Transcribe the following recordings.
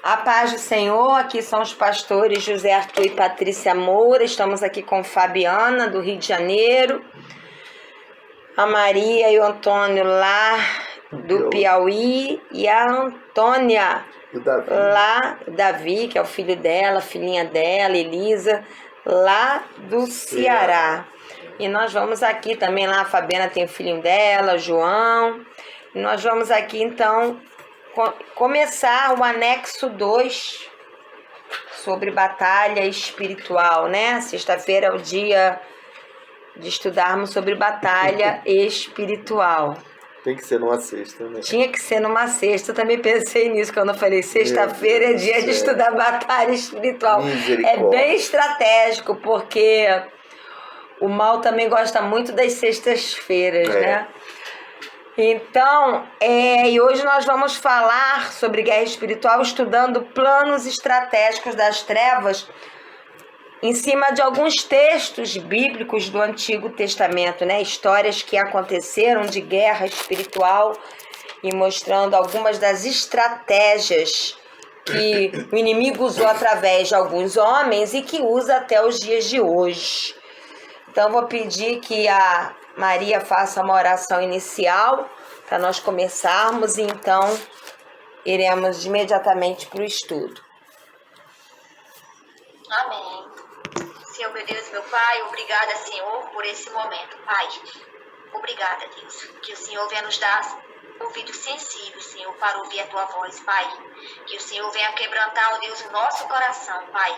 A paz do Senhor, aqui são os pastores José Arthur e Patrícia Moura. Estamos aqui com Fabiana, do Rio de Janeiro, a Maria e o Antônio lá do Piauí, e a Antônia lá, Davi, que é o filho dela, a filhinha dela, Elisa, lá do Ceará. E nós vamos aqui também, lá a Fabiana tem o filhinho dela, João. E nós vamos aqui então começar o anexo 2 sobre batalha espiritual, né? Sexta-feira é o dia de estudarmos sobre batalha espiritual. Tem que ser numa sexta, né? Tinha que ser numa sexta, eu também pensei nisso quando eu falei sexta-feira é dia de estudar batalha espiritual. É bem estratégico, porque o mal também gosta muito das sextas-feiras, né? Então, e hoje nós vamos falar sobre guerra espiritual estudando planos estratégicos das trevas em cima de alguns textos bíblicos do Antigo Testamento, né? Histórias que aconteceram de guerra espiritual e mostrando algumas das estratégias que o inimigo usou através de alguns homens e que usa até os dias de hoje. Então, vou pedir que a Maria faça uma oração inicial para nós começarmos e então iremos imediatamente para o estudo. Amém. Senhor, meu Deus, meu Pai, obrigada, Senhor, por esse momento. Pai, obrigada, Deus, que o Senhor venha nos dar ouvidos sensíveis, Senhor, para ouvir a Tua voz, Pai. Que o Senhor venha quebrantar, ó Deus, o nosso coração, Pai,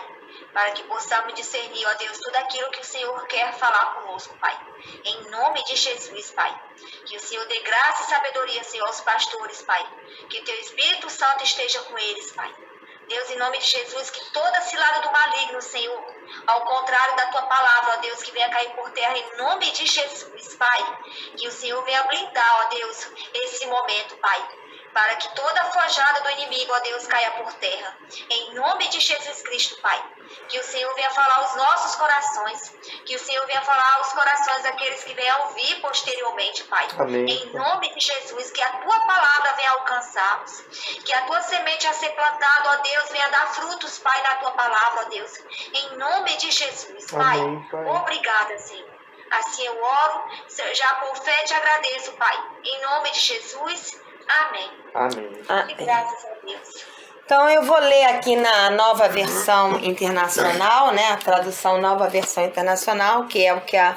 para que possamos discernir, ó Deus, tudo aquilo que o Senhor quer falar conosco, Pai. Em nome de Jesus, Pai. Que o Senhor dê graça e sabedoria, Senhor, aos pastores, Pai. Que o Teu Espírito Santo esteja com eles, Pai. Deus, em nome de Jesus, que toda cilada do maligno, Senhor, ao contrário da Tua palavra, ó Deus, que venha cair por terra em nome de Jesus, Pai. Que o Senhor venha blindar, ó Deus, esse momento, Pai, para que toda a forjada do inimigo, ó Deus, caia por terra. Em nome de Jesus Cristo, Pai. Que o Senhor venha falar aos nossos corações. Que o Senhor venha falar aos corações daqueles que venham ouvir posteriormente, Pai. Amém. Em nome de Jesus, que a Tua palavra venha alcançá-los. Que a Tua semente a ser plantada, ó Deus, venha dar frutos, Pai, na Tua palavra, ó Deus. Em nome de Jesus, Pai. Amém, Pai. Obrigada, Senhor. Assim eu oro, já com fé te agradeço, Pai. Em nome de Jesus, amém. Amém. E graças a Deus. Então eu vou ler aqui na Nova Versão Internacional, né? A tradução Nova Versão Internacional, que é o que a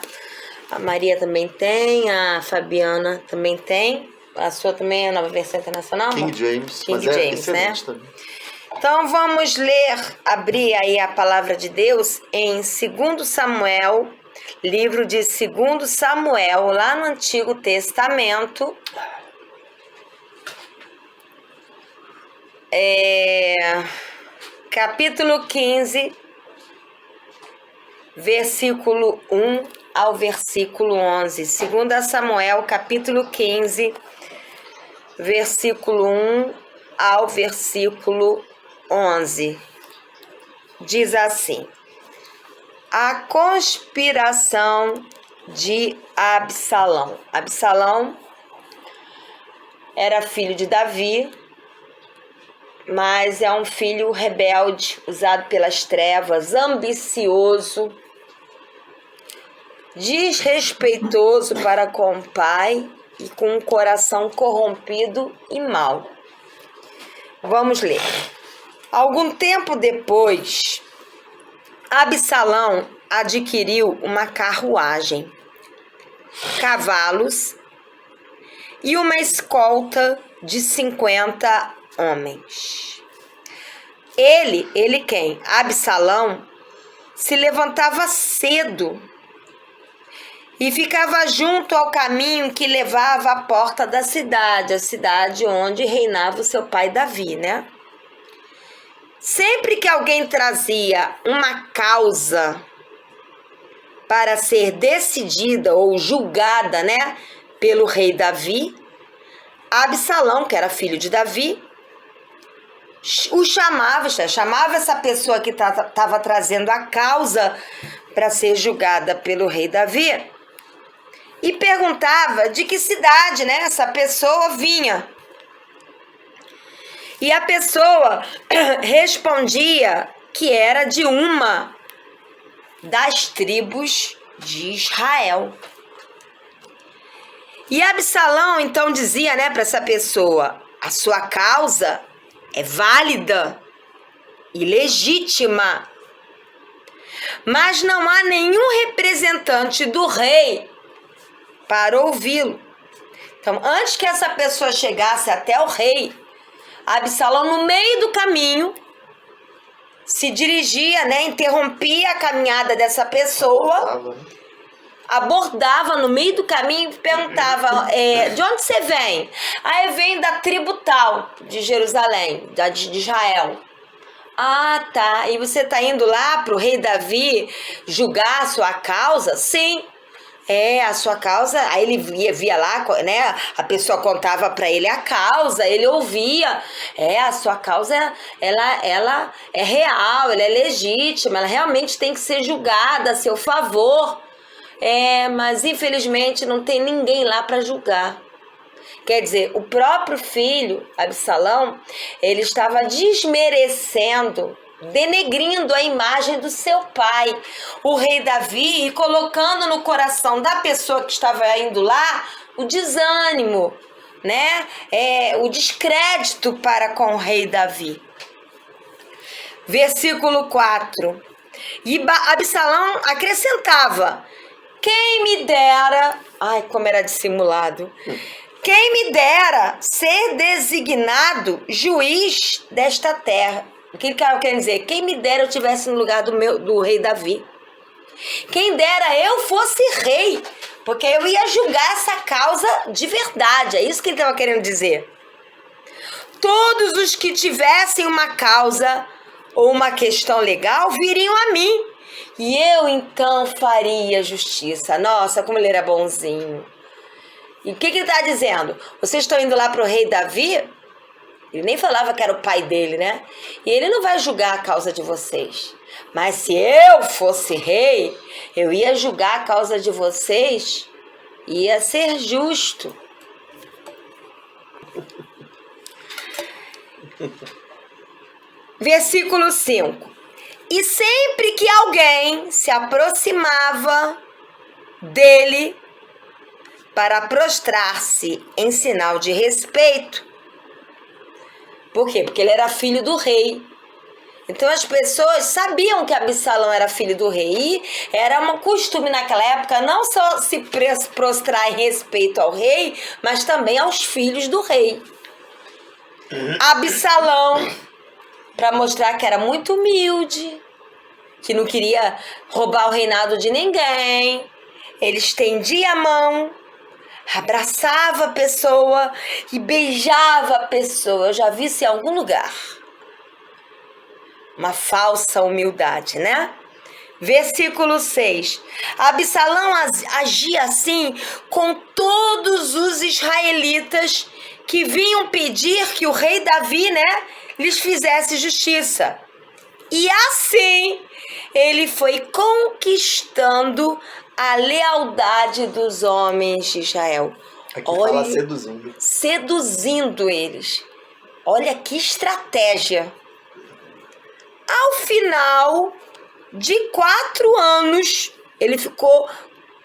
Maria também tem, a Fabiana também tem. A sua também é a Nova Versão Internacional? King James, King mas James, né? Também. Então vamos abrir aí a palavra de Deus em 2 Samuel, livro de 2 Samuel, lá no Antigo Testamento. Capítulo 15, versículo 1 ao versículo 11. 2 Samuel, capítulo 15, versículo 1 ao versículo 11. Diz assim: a conspiração de Absalão. Absalão era filho de Davi, mas é um filho rebelde, usado pelas trevas, ambicioso, desrespeitoso para com o pai e com um coração corrompido e mau. Vamos ler. Algum tempo depois, Absalão adquiriu uma carruagem, cavalos e uma escolta de 50 homens. Ele quem? Absalão se levantava cedo e ficava junto ao caminho que levava à porta da cidade, a cidade onde reinava o seu pai Davi, né? Sempre que alguém trazia uma causa para ser decidida ou julgada, né, pelo rei Davi, Absalão, que era filho de Davi, o chamava essa pessoa que estava trazendo a causa para ser julgada pelo rei Davi e perguntava de que cidade, né, essa pessoa vinha. E a pessoa respondia que era de uma das tribos de Israel. E Absalão então dizia, né, para essa pessoa: a sua causa é válida e legítima, mas não há nenhum representante do rei para ouvi-lo. Então, antes que essa pessoa chegasse até o rei, Absalão, no meio do caminho, se dirigia, né, interrompia a caminhada dessa pessoa, abordava no meio do caminho e perguntava: de onde você vem? Aí vem da tribo tal, de Jerusalém, de Israel. Ah, tá. E você tá indo lá pro rei Davi julgar a sua causa? Sim. A sua causa. Aí ele via lá, né? A pessoa contava para ele a causa, ele ouvia. A sua causa, ela é real, ela é legítima, ela realmente tem que ser julgada a seu favor. Mas infelizmente não tem ninguém lá para julgar. Quer dizer, o próprio filho, Absalão, ele estava desmerecendo, denegrindo a imagem do seu pai, o rei Davi, e colocando no coração da pessoa que estava indo lá o desânimo, né? O descrédito para com o rei Davi. Versículo 4. E Absalão acrescentava: quem me dera... Ai, como era dissimulado. Quem me dera ser designado juiz desta terra. O que ele quer dizer? Quem me dera eu estivesse no lugar do rei Davi. Quem dera eu fosse rei, porque eu ia julgar essa causa de verdade. É isso que ele estava querendo dizer. Todos os que tivessem uma causa ou uma questão legal viriam a mim, e eu então faria justiça. Nossa, como ele era bonzinho. E o que ele está dizendo? Vocês estão indo lá para o rei Davi? Ele nem falava que era o pai dele, né? E ele não vai julgar a causa de vocês. Mas se eu fosse rei, eu ia julgar a causa de vocês, ia ser justo. Versículo 5. E sempre que alguém se aproximava dele para prostrar-se em sinal de respeito. Por quê? Porque ele era filho do rei. Então as pessoas sabiam que Absalão era filho do rei. E era um costume naquela época não só se prostrar em respeito ao rei, mas também aos filhos do rei. Absalão, para mostrar que era muito humilde, que não queria roubar o reinado de ninguém, ele estendia a mão, abraçava a pessoa e beijava a pessoa. Eu já vi isso em algum lugar. Uma falsa humildade, né? Versículo 6. Absalão agia assim com todos os israelitas que vinham pedir que o rei Davi, né, lhes fizesse justiça. E assim ele foi conquistando a lealdade dos homens de Israel. Aqui fala seduzindo. Seduzindo eles. Olha que estratégia. Ao final de 4 anos, ele ficou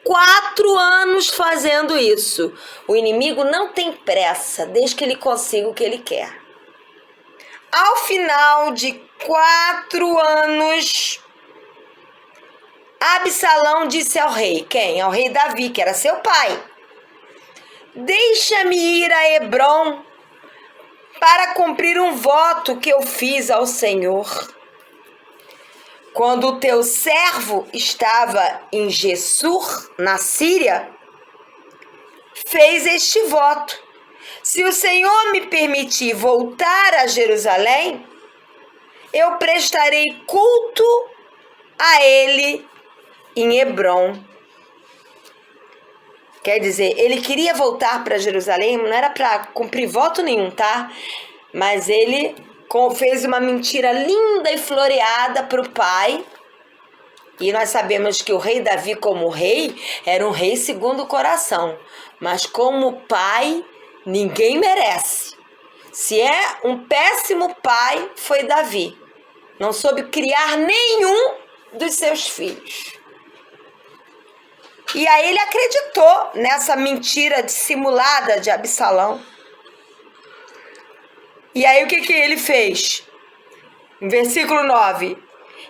4 anos fazendo isso. O inimigo não tem pressa, desde que ele consiga o que ele quer. Ao final de 4 anos, Absalão disse ao rei, quem? Ao rei Davi, que era seu pai: deixa-me ir a Hebrom para cumprir um voto que eu fiz ao Senhor. Quando o teu servo estava em Gessur, na Síria, fez este voto: se o Senhor me permitir voltar a Jerusalém, eu prestarei culto a ele em Hebrom. Quer dizer, ele queria voltar para Jerusalém, não era para cumprir voto nenhum, tá? Mas ele fez uma mentira linda e floreada para o pai. E nós sabemos que o rei Davi, como rei, era um rei segundo o coração. Mas como pai, ninguém merece. Se é um péssimo pai, foi Davi. Não soube criar nenhum dos seus filhos. E aí ele acreditou nessa mentira dissimulada de Absalão. E aí o que ele fez? Em versículo 9,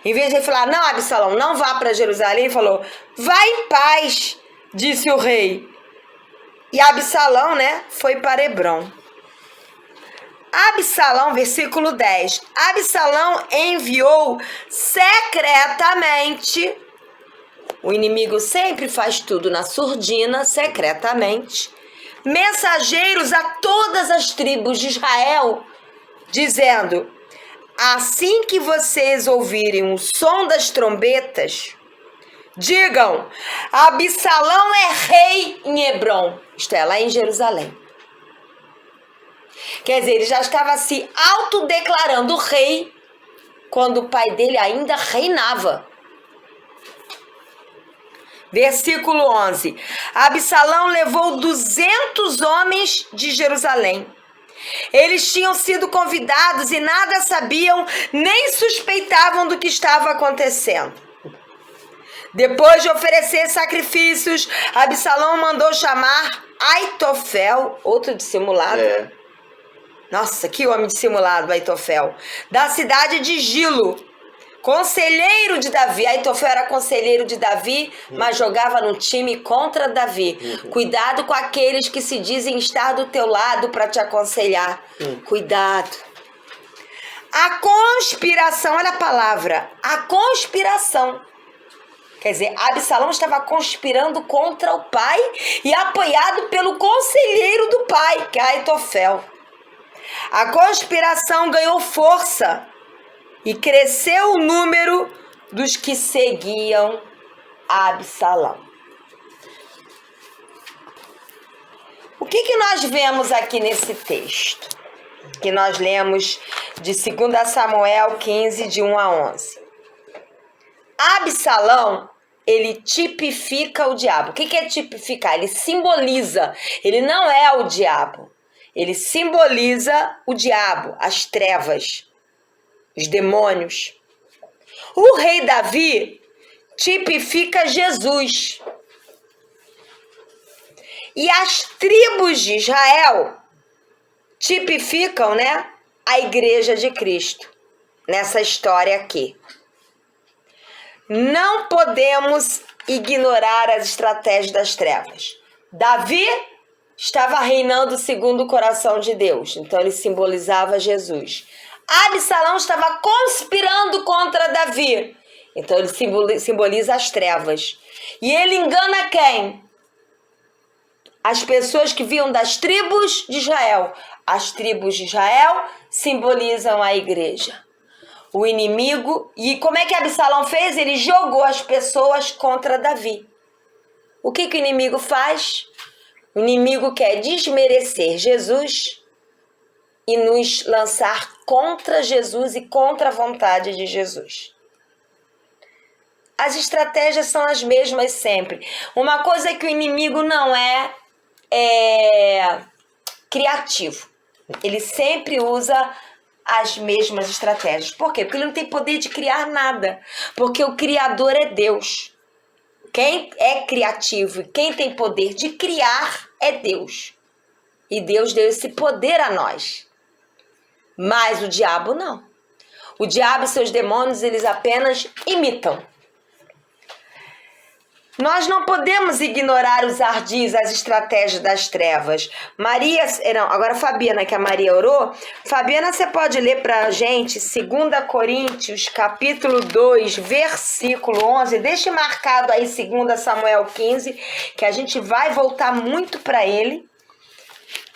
em vez de ele falar, não, Absalão, não vá para Jerusalém, ele falou, vá em paz, disse o rei. E Absalão, foi para Hebrom. Absalão, versículo 10, Absalão enviou secretamente. O inimigo sempre faz tudo na surdina, secretamente. Mensageiros a todas as tribos de Israel, dizendo, assim que vocês ouvirem o som das trombetas, digam, Absalão é rei em Hebrom. Isto é, lá em Jerusalém. Quer dizer, ele já estava se autodeclarando rei quando o pai dele ainda reinava. Versículo 11. Absalão levou 200 homens de Jerusalém. Eles tinham sido convidados e nada sabiam, nem suspeitavam do que estava acontecendo. Depois de oferecer sacrifícios, Absalão mandou chamar Aitofel, outro dissimulado. Nossa, que homem dissimulado, Aitofel. Da cidade de Gilo. Conselheiro de Davi. Aitofel era conselheiro de Davi, mas jogava no time contra Davi. Cuidado com aqueles que se dizem estar do teu lado para te aconselhar. Cuidado. A conspiração, olha a palavra, a conspiração. Quer dizer, Absalão estava conspirando contra o pai e apoiado pelo conselheiro do pai, que é Aitofel. A conspiração ganhou força e cresceu o número dos que seguiam Absalão. O que nós vemos aqui nesse texto? Que nós lemos de 2 Samuel 15, de 1 a 11. Absalão, ele tipifica o diabo. O que é tipificar? Ele simboliza. Ele não é o diabo. Ele simboliza o diabo, as trevas, os demônios. O rei Davi tipifica Jesus. E as tribos de Israel tipificam, a igreja de Cristo. Nessa história aqui. Não podemos ignorar as estratégias das trevas. Davi estava reinando segundo o coração de Deus. Então ele simbolizava Jesus. Absalão estava conspirando contra Davi. Então ele simboliza as trevas. E ele engana quem? As pessoas que vinham das tribos de Israel. As tribos de Israel simbolizam a igreja. O inimigo. E como é que Absalão fez? Ele jogou as pessoas contra Davi. O que o inimigo faz? O inimigo quer desmerecer Jesus e nos lançar contra Jesus e contra a vontade de Jesus. As estratégias são as mesmas sempre. Uma coisa é que o inimigo não é criativo. Ele sempre usa as mesmas estratégias. Por quê? Porque ele não tem poder de criar nada. Porque o Criador é Deus. Quem é criativo e quem tem poder de criar é Deus. E Deus deu esse poder a nós. Mas o diabo não. O diabo e seus demônios, eles apenas imitam. Nós não podemos ignorar os ardis, as estratégias das trevas. Agora Fabiana, que a Maria orou. Fabiana, você pode ler para a gente 2 Coríntios, capítulo 2, versículo 11. Deixe marcado aí 2 Samuel 15, que a gente vai voltar muito para ele.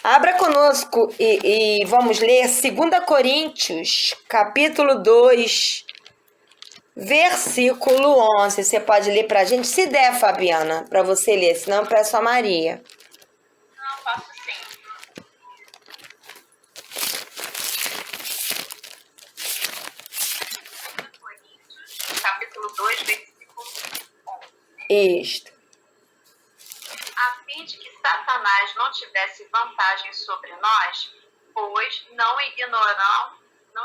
Abra conosco e vamos ler 2 Coríntios, capítulo 2, versículo 11. Você pode ler pra gente? Se der, Fabiana, pra você ler, senão eu peço a Maria. Não, posso sim. Capítulo 2, versículo 11. Isto. A fim de que Satanás não tivesse vantagem sobre nós, pois não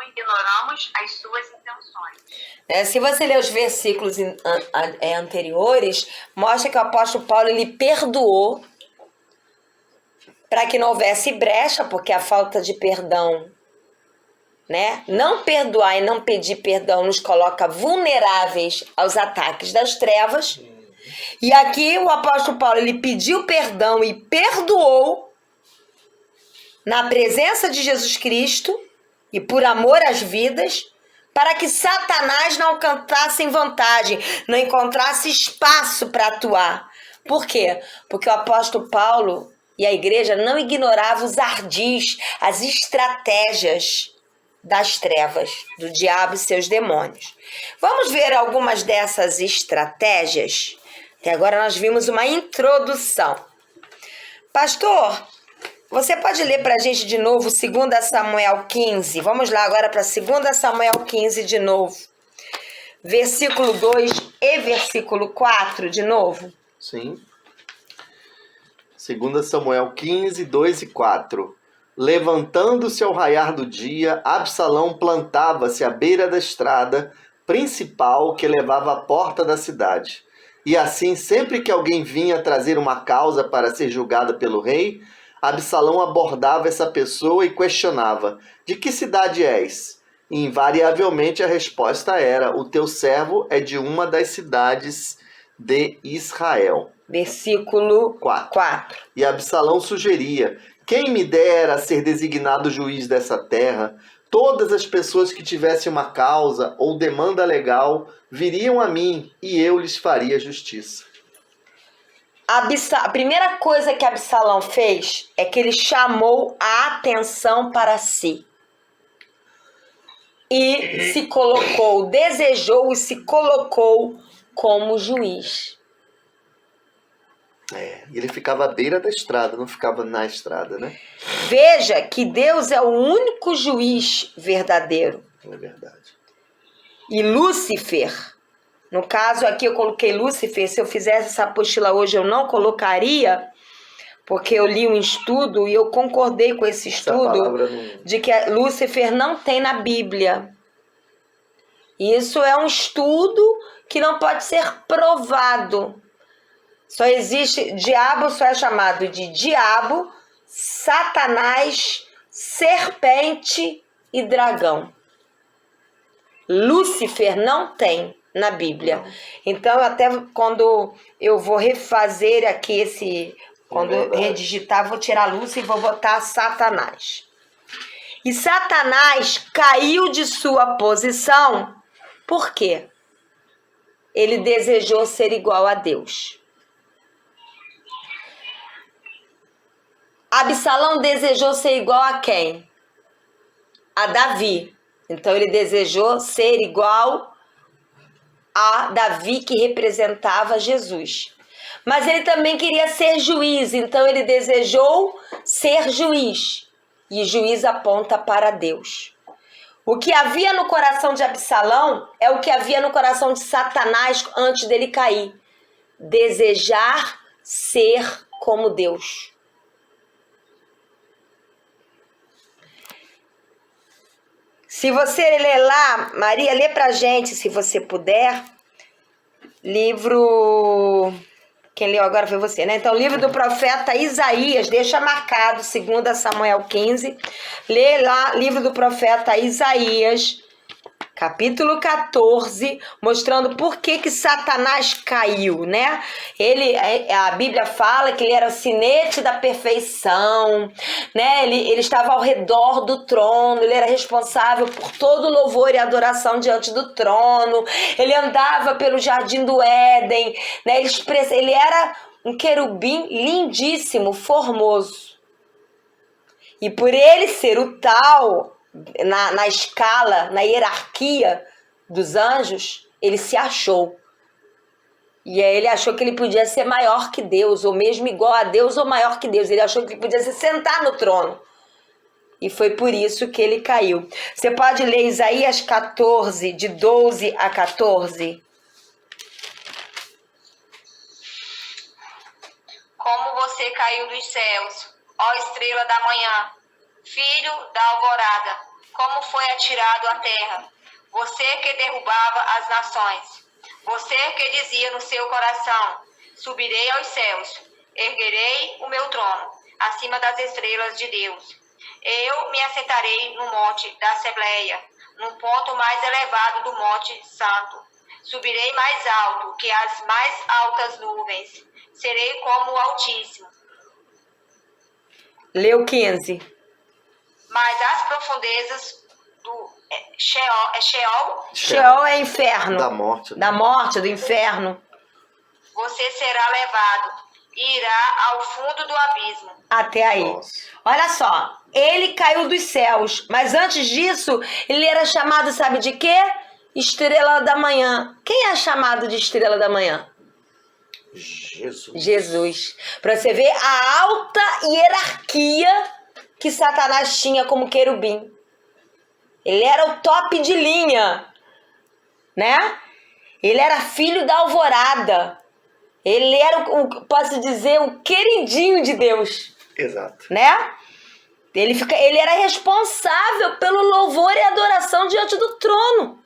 ignoramos as suas intenções. Se você ler os versículos anteriores, mostra que o apóstolo Paulo ele perdoou para que não houvesse brecha, porque a falta de perdão, né? Não perdoar e não pedir perdão nos coloca vulneráveis aos ataques das trevas. E aqui o apóstolo Paulo ele pediu perdão e perdoou na presença de Jesus Cristo e por amor às vidas, para que Satanás não alcançasse em vantagem, não encontrasse espaço para atuar. Por quê? Porque o apóstolo Paulo e a igreja não ignoravam os ardis, as estratégias das trevas, do diabo e seus demônios. Vamos ver algumas dessas estratégias? Até agora nós vimos uma introdução. Pastor, você pode ler para a gente de novo 2 Samuel 15? Vamos lá agora para 2 Samuel 15 de novo. Versículo 2 e versículo 4 de novo. Sim. 2 Samuel 15, 2 e 4. Levantando-se ao raiar do dia, Absalão plantava-se à beira da estrada principal que levava à porta da cidade. E assim, sempre que alguém vinha trazer uma causa para ser julgada pelo rei, Absalão abordava essa pessoa e questionava: de que cidade és? E invariavelmente a resposta era: o teu servo é de uma das cidades de Israel. Versículo 4. E Absalão sugeria: quem me dera ser designado juiz dessa terra? Todas as pessoas que tivessem uma causa ou demanda legal viriam a mim e eu lhes faria justiça. A primeira coisa que Absalão fez é que ele chamou a atenção para si. E se colocou, desejou e se colocou como juiz. Ele ficava à beira da estrada, não ficava na estrada, né? Veja que Deus é o único juiz verdadeiro. É verdade. E Lúcifer, no caso aqui eu coloquei Lúcifer, se eu fizesse essa apostila hoje eu não colocaria, porque eu li um estudo e eu concordei com esse estudo de que Lúcifer não tem na Bíblia. Isso é um estudo que não pode ser provado. Só existe, diabo só é chamado de diabo, Satanás, serpente e dragão. Lúcifer não tem na Bíblia. Não. Então, até quando eu vou refazer aqui quando eu redigitar, vou tirar Lúcifer e vou botar Satanás. E Satanás caiu de sua posição, por quê? Ele desejou ser igual a Deus. Absalão desejou ser igual a quem? A Davi. Então ele desejou ser igual a Davi, que representava Jesus. Mas ele também queria ser juiz, então ele desejou ser juiz. E juiz aponta para Deus. O que havia no coração de Absalão é o que havia no coração de Satanás antes dele cair. Desejar ser como Deus. Se você ler lá, Maria, lê pra gente, se você puder, livro... Quem leu agora foi você, né? Então, livro do profeta Isaías, deixa marcado, 2 Samuel 15. Lê lá, livro do profeta Isaías, capítulo 14, mostrando por que Satanás caiu, né? A Bíblia fala que ele era o sinete da perfeição, né? Ele estava ao redor do trono, ele era responsável por todo o louvor e adoração diante do trono, ele andava pelo jardim do Éden, né? Ele era um querubim lindíssimo, formoso. E por ele ser o tal... Na escala, na hierarquia dos anjos, ele se achou. E aí ele achou que ele podia ser maior que Deus, ou mesmo igual a Deus ou maior que Deus. Ele achou que ele podia se sentar no trono. E foi por isso que ele caiu. Você pode ler Isaías 14, de 12 a 14? Como você caiu dos céus, ó estrela da manhã, filho da alvorada, como foi atirado à terra. Você que derrubava as nações. Você que dizia no seu coração, subirei aos céus, erguerei o meu trono, acima das estrelas de Deus. Eu me assentarei no monte da Assembleia, num ponto mais elevado do monte santo. Subirei mais alto que as mais altas nuvens. Serei como o Altíssimo. Leu 15. Mas as profundezas do Sheol, é Sheol? Sheol é inferno. Da morte. Da morte, do inferno. Você será levado e irá ao fundo do abismo. Até aí. Nossa. Olha só, ele caiu dos céus, mas antes disso, ele era chamado, sabe de quê? Estrela da manhã. Quem é chamado de estrela da manhã? Jesus. Para você ver a alta hierarquia que Satanás tinha como querubim. Ele era o top de linha, né? Ele era filho da alvorada. Ele era, posso dizer, o queridinho de Deus. Exato. Né? Ele era responsável pelo louvor e adoração diante do trono.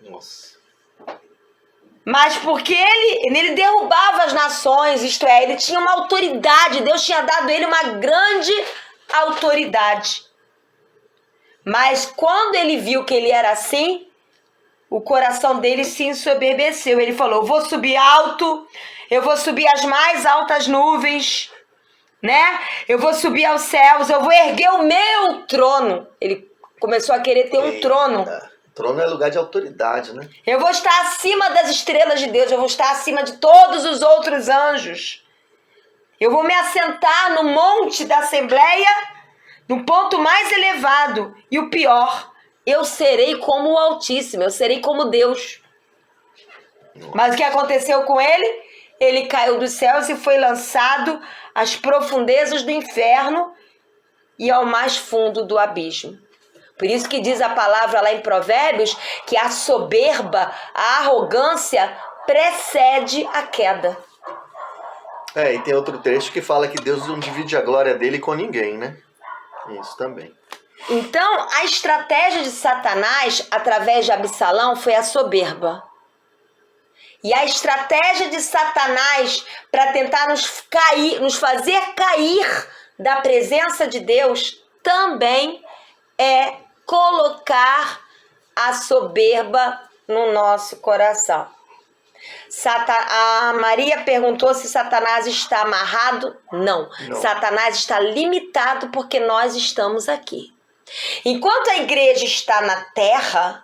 Nossa. Mas porque ele derrubava as nações, isto é, ele tinha uma autoridade, Deus tinha dado a ele uma grande autoridade. Mas quando ele viu que ele era assim, o coração dele se ensoberbeceu. Ele falou, eu vou subir alto, eu vou subir as mais altas nuvens, né? Eu vou subir aos céus, eu vou erguer o meu trono. Ele começou a querer ter um trono. Trono é lugar de autoridade, né? Eu vou estar acima das estrelas de Deus, eu vou estar acima de todos os outros anjos. Eu vou me assentar no monte da Assembleia, no ponto mais elevado. E o pior, eu serei como o Altíssimo, eu serei como Deus. Mas o que aconteceu com ele? Ele caiu dos céus e foi lançado às profundezas do inferno e ao mais fundo do abismo. Por isso que diz a palavra lá em Provérbios que a soberba, a arrogância precede a queda. E tem outro trecho que fala que Deus não divide a glória dele com ninguém, né? Isso também. Então, a estratégia de Satanás, através de Absalão, foi a soberba. E a estratégia de Satanás para tentar nos fazer cair da presença de Deus também é colocar a soberba no nosso coração. A Maria perguntou se Satanás está amarrado. Não. Satanás está limitado porque nós estamos aqui. Enquanto a igreja está na terra,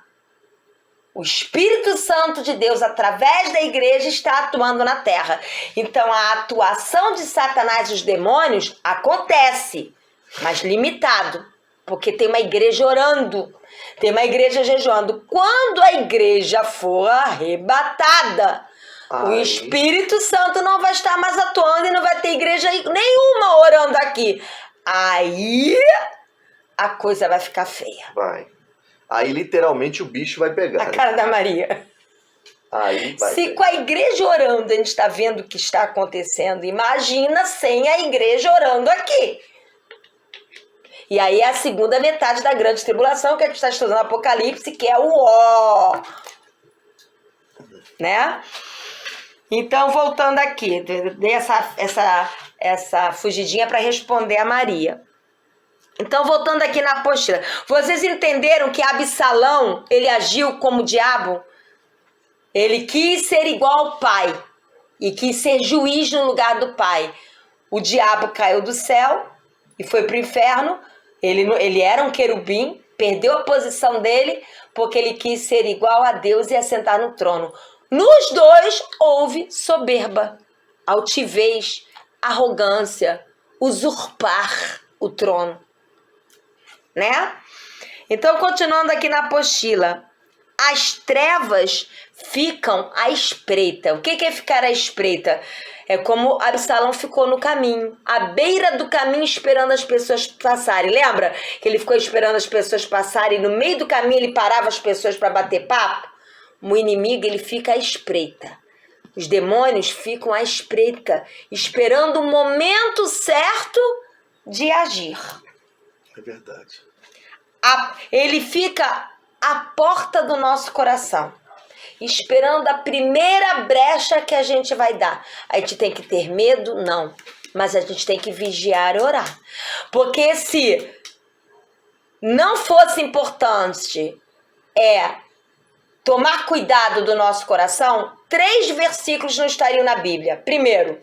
o Espírito Santo de Deus, através da igreja, está atuando na terra. Então, a atuação de Satanás e os demônios acontece, mas limitado. Porque tem uma igreja orando, tem uma igreja jejuando. Quando a igreja for arrebatada, o Espírito Santo não vai estar mais atuando e não vai ter igreja nenhuma orando aqui. Aí a coisa vai ficar feia. Vai. Aí literalmente o bicho vai pegar. A cara da Maria. Aí vai Se pegar. Com a igreja orando a gente está vendo o que está acontecendo, imagina sem a igreja orando aqui. E aí é a segunda metade da grande tribulação, que a gente está estudando Apocalipse, que é o ó. Né? Então, voltando aqui, dei essa fugidinha para responder a Maria. Então, voltando aqui na apostila. Vocês entenderam que Absalão, ele agiu como diabo? Ele quis ser igual ao pai. E quis ser juiz no lugar do pai. O diabo caiu do céu e foi para o inferno. Ele era um querubim, perdeu a posição dele porque ele quis ser igual a Deus e assentar no trono. Nos dois houve soberba, altivez, arrogância, usurpar o trono. Né? Então, continuando aqui na apostila. As trevas ficam à espreita. O que é ficar à espreita? É como Absalão ficou no caminho, à beira do caminho, esperando as pessoas passarem. Lembra que ele ficou esperando as pessoas passarem e no meio do caminho ele parava as pessoas para bater papo? O inimigo, ele fica à espreita. Os demônios ficam à espreita, esperando o momento certo de agir. É verdade. Ele fica à porta do nosso coração, esperando a primeira brecha que a gente vai dar. A gente tem que ter medo? Não. Mas a gente tem que vigiar e orar. Porque se não fosse importante tomar cuidado do nosso coração, 3 versículos não estariam na Bíblia. Primeiro,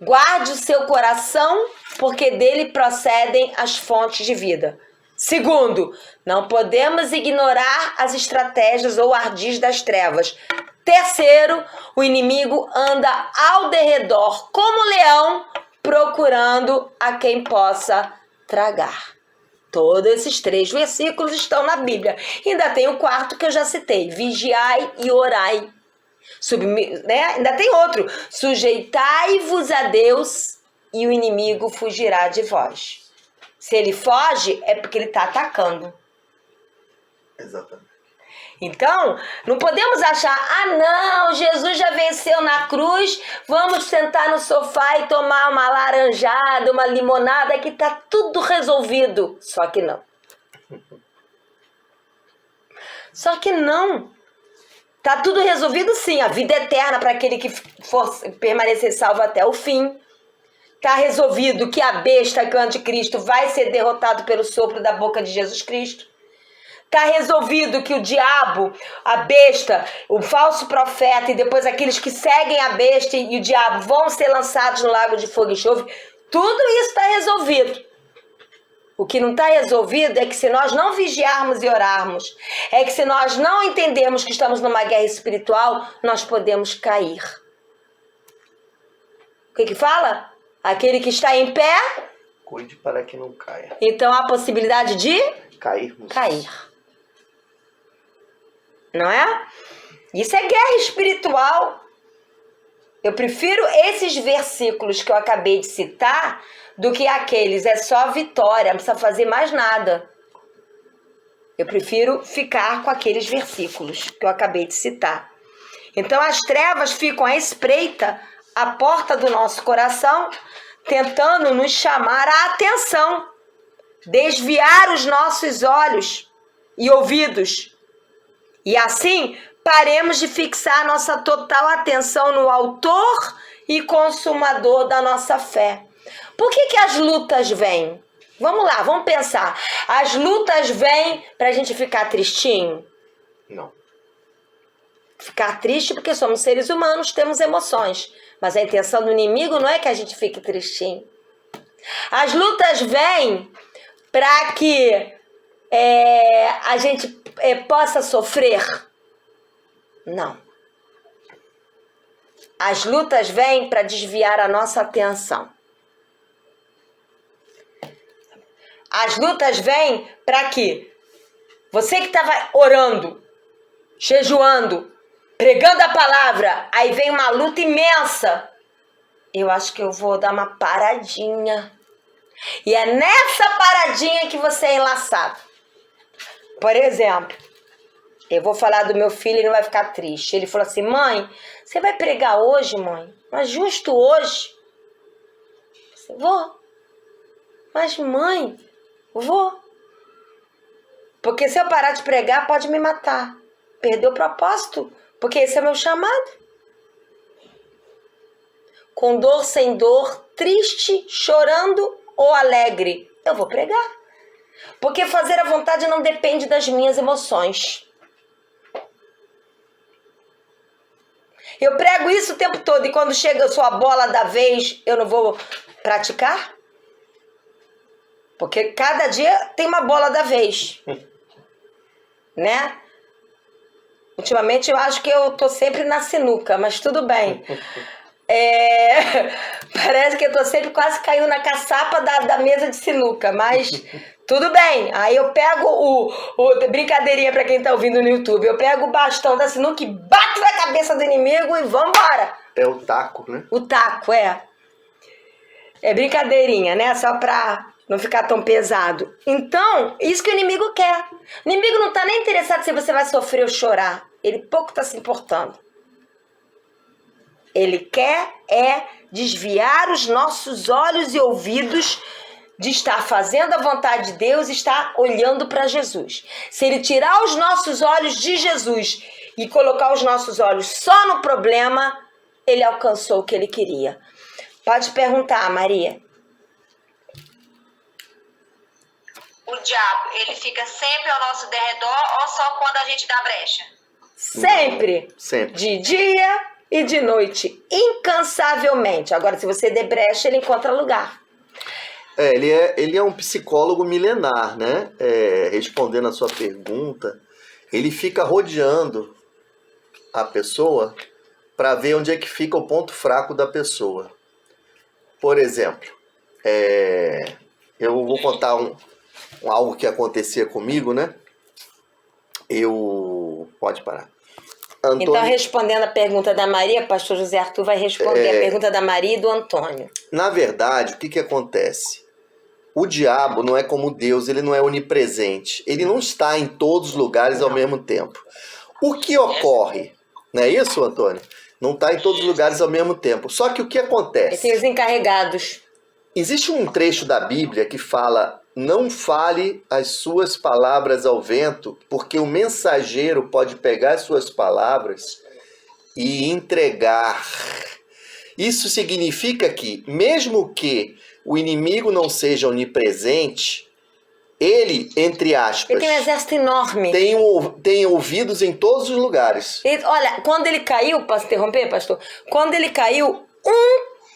guarde o seu coração, porque dele procedem as fontes de vida. Segundo, não podemos ignorar as estratégias ou ardis das trevas. Terceiro, o inimigo anda ao derredor como leão, procurando a quem possa tragar. Todos esses 3 versículos estão na Bíblia. Ainda tem o 4 que eu já citei. Vigiai e orai. Ainda tem outro. Sujeitai-vos a Deus e o inimigo fugirá de vós. Se ele foge, é porque ele está atacando. Exatamente. Então, não podemos achar, não, Jesus já venceu na cruz, vamos sentar no sofá e tomar uma laranjada, uma limonada, que está tudo resolvido. Só que não. Só que não. Está tudo resolvido sim, a vida eterna para aquele que for permanecer salvo até o fim. Está resolvido que a besta, que é o anticristo, vai ser derrotado pelo sopro da boca de Jesus Cristo. Está resolvido que o diabo, a besta, o falso profeta e depois aqueles que seguem a besta e o diabo vão ser lançados no lago de fogo e enxofre. Tudo isso está resolvido. O que não está resolvido é que se nós não vigiarmos e orarmos, é que se nós não entendermos que estamos numa guerra espiritual, nós podemos cair. O que fala? Aquele que está em pé, cuide para que não caia. Então há a possibilidade de cairmos. Cair. Não é? Isso é guerra espiritual. Eu prefiro esses versículos que eu acabei de citar do que aqueles. É só vitória, não precisa fazer mais nada. Eu prefiro ficar com aqueles versículos que eu acabei de citar. Então as trevas ficam à espreita à porta do nosso coração, tentando nos chamar a atenção, desviar os nossos olhos e ouvidos. E assim, paremos de fixar nossa total atenção no autor e consumador da nossa fé. Por que as lutas vêm? Vamos lá, vamos pensar. As lutas vêm para a gente ficar tristinho? Não. Ficar triste porque somos seres humanos, temos emoções. Mas a intenção do inimigo não é que a gente fique tristinho. As lutas vêm para que a gente possa sofrer? Não. As lutas vêm para desviar a nossa atenção. As lutas vêm para que você que estava orando, jejuando, pregando a palavra, aí vem uma luta imensa. Eu acho que eu vou dar uma paradinha. E é nessa paradinha que você é enlaçado. Por exemplo, eu vou falar do meu filho, ele não vai ficar triste. Ele falou assim: mãe, você vai pregar hoje, mãe? Mas justo hoje? Eu disse, vou. Mas mãe, vou. Porque se eu parar de pregar, pode me matar. Perdeu o propósito. Porque esse é o meu chamado. Com dor, sem dor, triste, chorando ou alegre, eu vou pregar. Porque fazer a vontade não depende das minhas emoções. Eu prego isso o tempo todo e quando chega a sua bola da vez, eu não vou praticar? Porque cada dia tem uma bola da vez. Né? Ultimamente eu acho que eu tô sempre na sinuca, mas tudo bem. Parece que eu tô sempre quase caindo na caçapa da mesa de sinuca, mas tudo bem. Aí eu pego brincadeirinha pra quem tá ouvindo no YouTube, eu pego o bastão da sinuca e bato na cabeça do inimigo e vambora. É o taco, né? O taco, é brincadeirinha, né? Só pra não ficar tão pesado. Então, isso que o inimigo quer. O inimigo não tá nem interessado se você vai sofrer ou chorar. Ele pouco tá se importando. Ele quer desviar os nossos olhos e ouvidos de estar fazendo a vontade de Deus, está olhando para Jesus. Se ele tirar os nossos olhos de Jesus e colocar os nossos olhos só no problema, ele alcançou o que ele queria. Pode perguntar, Maria. O diabo, ele fica sempre ao nosso derredor ou só quando a gente dá brecha? Sempre. Sempre. De dia e de noite, incansavelmente. Agora, se você der brecha, ele encontra lugar. Ele é um psicólogo milenar, né? Respondendo a sua pergunta, ele fica rodeando a pessoa para ver onde é que fica o ponto fraco da pessoa. Por exemplo, eu vou contar algo que acontecia comigo, né? Pode parar. Antônio... Então, respondendo a pergunta da Maria, pastor José Arthur vai responder a pergunta da Maria e do Antônio. Na verdade, o que acontece? O diabo não é como Deus, ele não é onipresente. Ele não está em todos os lugares ao mesmo tempo. O que ocorre? Não é isso, Antônio? Não está em todos os lugares ao mesmo tempo. Só que o que acontece? E tem os encarregados. Existe um trecho da Bíblia que fala: não fale as suas palavras ao vento, porque o mensageiro pode pegar as suas palavras e entregar. Isso significa que, mesmo que o inimigo não seja onipresente, ele, entre aspas, ele tem um exército enorme. Tem ouvidos em todos os lugares. Olha, quando ele caiu, posso interromper, pastor? Quando ele caiu,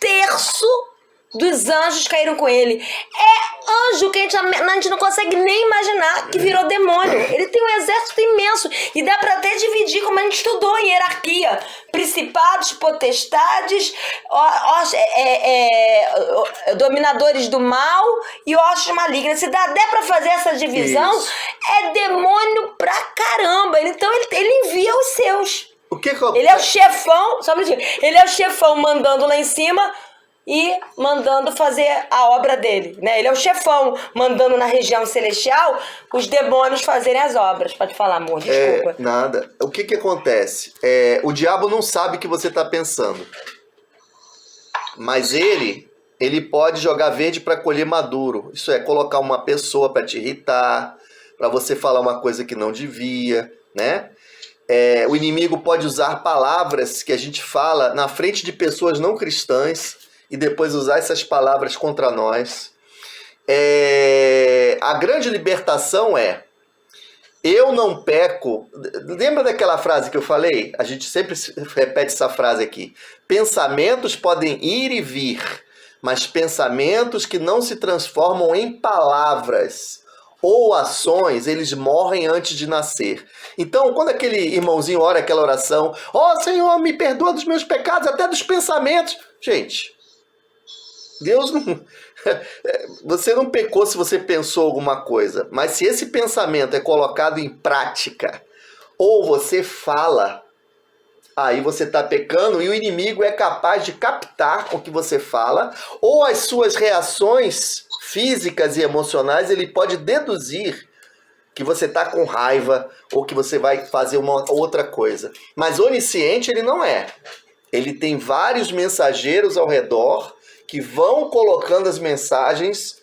1/3 dos anjos caíram com ele. É anjo que a gente não consegue nem imaginar que virou demônio. Ele tem um exército imenso. E dá pra até dividir, como a gente estudou em hierarquia. Principados, potestades, dominadores do mal e hostes malignas. Se dá até pra fazer essa divisão, isso. É demônio pra caramba. Então ele envia os seus. Ele é o chefão, só um minutinho. Ele é o chefão mandando lá em cima e mandando fazer a obra dele, né? Ele é o chefão, mandando na região celestial os demônios fazerem as obras. Pode falar, amor, desculpa. Nada. O que acontece? O diabo não sabe o que você está pensando. Mas ele pode jogar verde para colher maduro. Isso é, colocar uma pessoa para te irritar, para você falar uma coisa que não devia, né? O inimigo pode usar palavras que a gente fala na frente de pessoas não cristãs e depois usar essas palavras contra nós. A grande libertação eu não peco. Lembra daquela frase que eu falei? A gente sempre repete essa frase aqui. Pensamentos podem ir e vir, mas pensamentos que não se transformam em palavras ou ações, eles morrem antes de nascer. Então, quando aquele irmãozinho ora aquela oração, ó Senhor, me perdoa dos meus pecados, até dos pensamentos. Gente, Deus não... Você não pecou se você pensou alguma coisa, mas se esse pensamento é colocado em prática, ou você fala, aí você está pecando e o inimigo é capaz de captar o que você fala, ou as suas reações físicas e emocionais, ele pode deduzir que você está com raiva ou que você vai fazer uma outra coisa. Mas onisciente ele não é. Ele tem vários mensageiros ao redor que vão colocando as mensagens,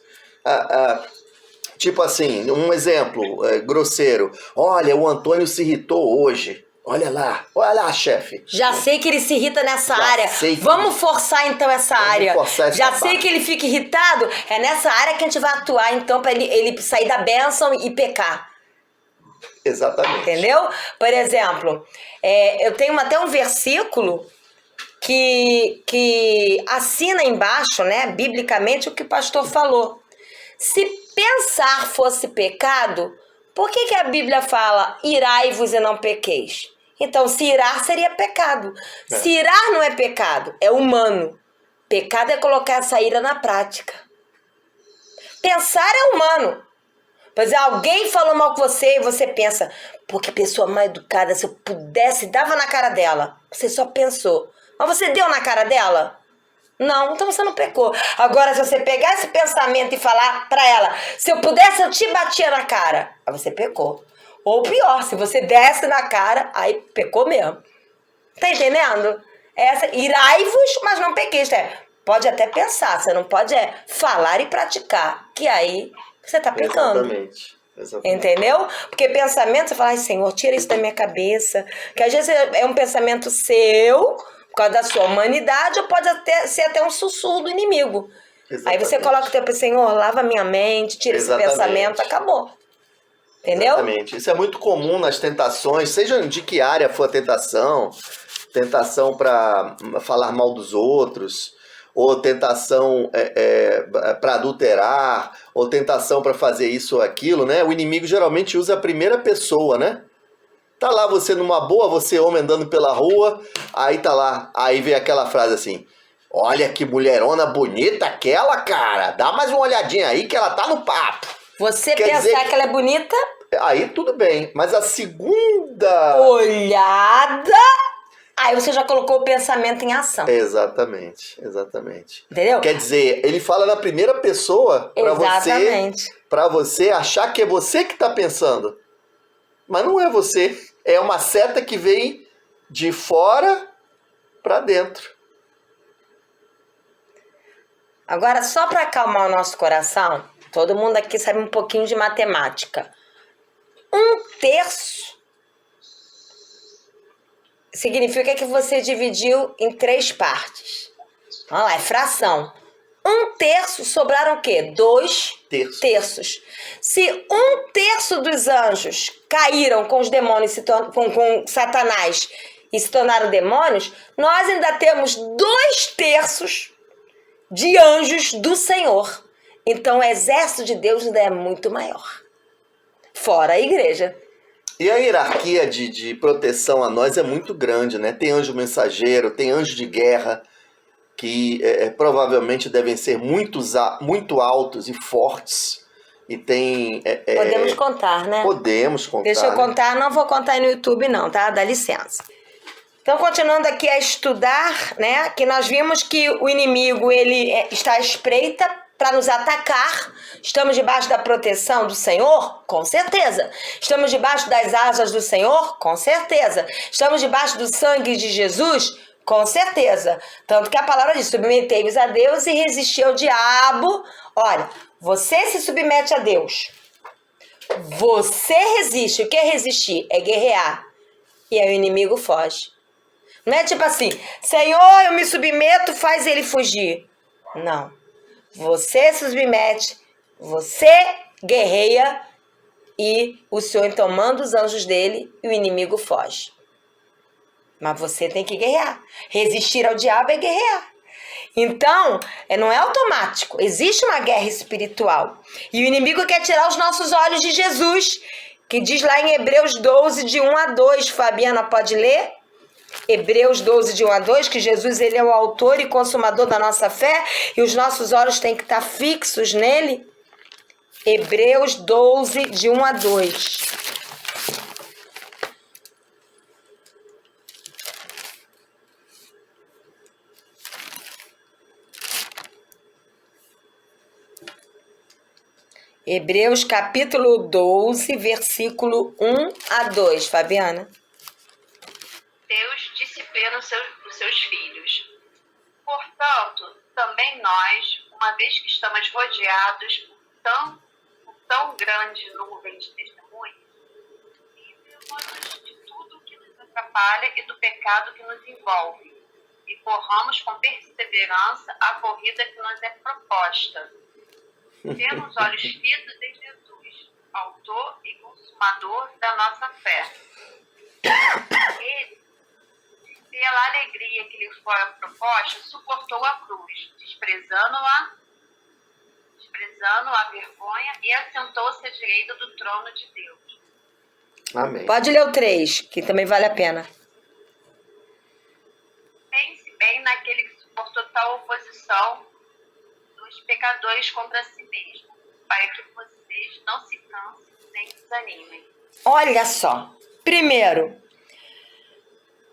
tipo assim, um exemplo grosseiro. Olha, o Antônio se irritou hoje. Olha lá, chefe. Já sei que ele se irrita nessa área. Vamos forçar então essa área. Já sei que ele fica irritado. É nessa área que a gente vai atuar então para ele sair da bênção e pecar. Exatamente. Entendeu? Por exemplo, eu tenho até um versículo que assina embaixo, né, biblicamente, o que o pastor falou. Se pensar fosse pecado, por que a Bíblia fala irai-vos e não pequeis? Então, se irar seria pecado. Se irar não é pecado, é humano. Pecado é colocar essa ira na prática. Pensar é humano. Por exemplo, alguém falou mal com você e você pensa, pô, que pessoa mal educada, se eu pudesse, dava na cara dela. Você só pensou. Mas você deu na cara dela? Não, então você não pecou. Agora, se você pegar esse pensamento e falar pra ela, se eu pudesse, eu te batia na cara. Aí você pecou. Ou pior, se você desce na cara, aí pecou mesmo. Tá entendendo? Irai-vos, mas não pequeis. pode até pensar, você não pode falar e praticar, que aí você está pecando. Exatamente. Entendeu? Porque pensamento, você fala, ai Senhor, tira isso da minha cabeça. Que às vezes é um pensamento seu, por causa da sua humanidade, ou pode ser até um sussurro do inimigo. Exatamente. Aí você coloca o teu Senhor, lava minha mente, tira esse pensamento, acabou. Entendeu? Exatamente. Isso é muito comum nas tentações, seja de que área for a tentação para falar mal dos outros, ou tentação para adulterar, ou tentação para fazer isso ou aquilo, né? O inimigo geralmente usa a primeira pessoa, né? Tá lá você numa boa, você homem andando pela rua, aí tá lá, aí vem aquela frase assim: olha que mulherona bonita aquela, cara, dá mais uma olhadinha aí que ela tá no papo. Você pensar que ela é bonita? Aí tudo bem, mas a segunda olhada, aí você já colocou o pensamento em ação. Exatamente. Entendeu? Quer dizer, ele fala na primeira pessoa para você achar que é você que tá pensando. Mas não é você. É uma seta que vem de fora para dentro. Agora, só para acalmar o nosso coração, todo mundo aqui sabe um pouquinho de matemática. 1/3 significa que você dividiu em 3 partes. Olha lá, é fração. 1/3 sobraram o quê? 2 terços. Se 1/3 dos anjos caíram com os demônios, com Satanás, e se tornaram demônios, nós ainda temos 2/3 de anjos do Senhor. Então o exército de Deus ainda é muito maior. Fora a igreja. E a hierarquia de proteção a nós é muito grande, né? Tem anjo mensageiro, tem anjo de guerra, que provavelmente devem ser muito altos e fortes. E tem... podemos contar, né? Podemos contar. Deixa eu contar, não vou contar aí no YouTube não, tá? Dá licença. Então, continuando aqui a estudar, né? Que nós vimos que o inimigo, ele está à espreita para nos atacar. Estamos debaixo da proteção do Senhor? Com certeza. Estamos debaixo das asas do Senhor? Com certeza. Estamos debaixo do sangue de Jesus? Com certeza. Tanto que a palavra diz: submetei-vos a Deus e resisti ao diabo. Olha, você se submete a Deus. Você resiste. O que é resistir? É guerrear. E aí o inimigo foge. Não é tipo assim, Senhor, eu me submeto, faz ele fugir. Não. Você se submete, você guerreia e o Senhor então manda os anjos dele e o inimigo foge. Mas você tem que guerrear. Resistir ao diabo é guerrear. Então, não é automático. Existe uma guerra espiritual. E o inimigo quer tirar os nossos olhos de Jesus, que diz lá em Hebreus 12, de 1 a 2. Fabiana, pode ler? Hebreus 12, de 1 a 2, que Jesus ele é o autor e consumador da nossa fé e os nossos olhos têm que estar fixos nele. Hebreus 12, de 1 a 2. Hebreus capítulo 12, versículo 1 a 2. Fabiana. Deus disciplina os seus filhos. Portanto, também nós, uma vez que estamos rodeados por tão grande nuvem de testemunhas, livremos-nos de tudo que nos atrapalha e do pecado que nos envolve, e corramos com perseverança a corrida que nos é proposta. Temos os olhos fitos em Jesus, autor e consumador da nossa fé. Ele, pela alegria que lhe fora proposta, suportou a cruz, desprezando a vergonha e assentou-se à direita do trono de Deus. Amém. Pode ler o 3, que também vale a pena. Pense bem naquele que suportou tal oposição dos pecadores contra si mesmo, para que vocês não se cansem nem desanimem. Olha só. Primeiro,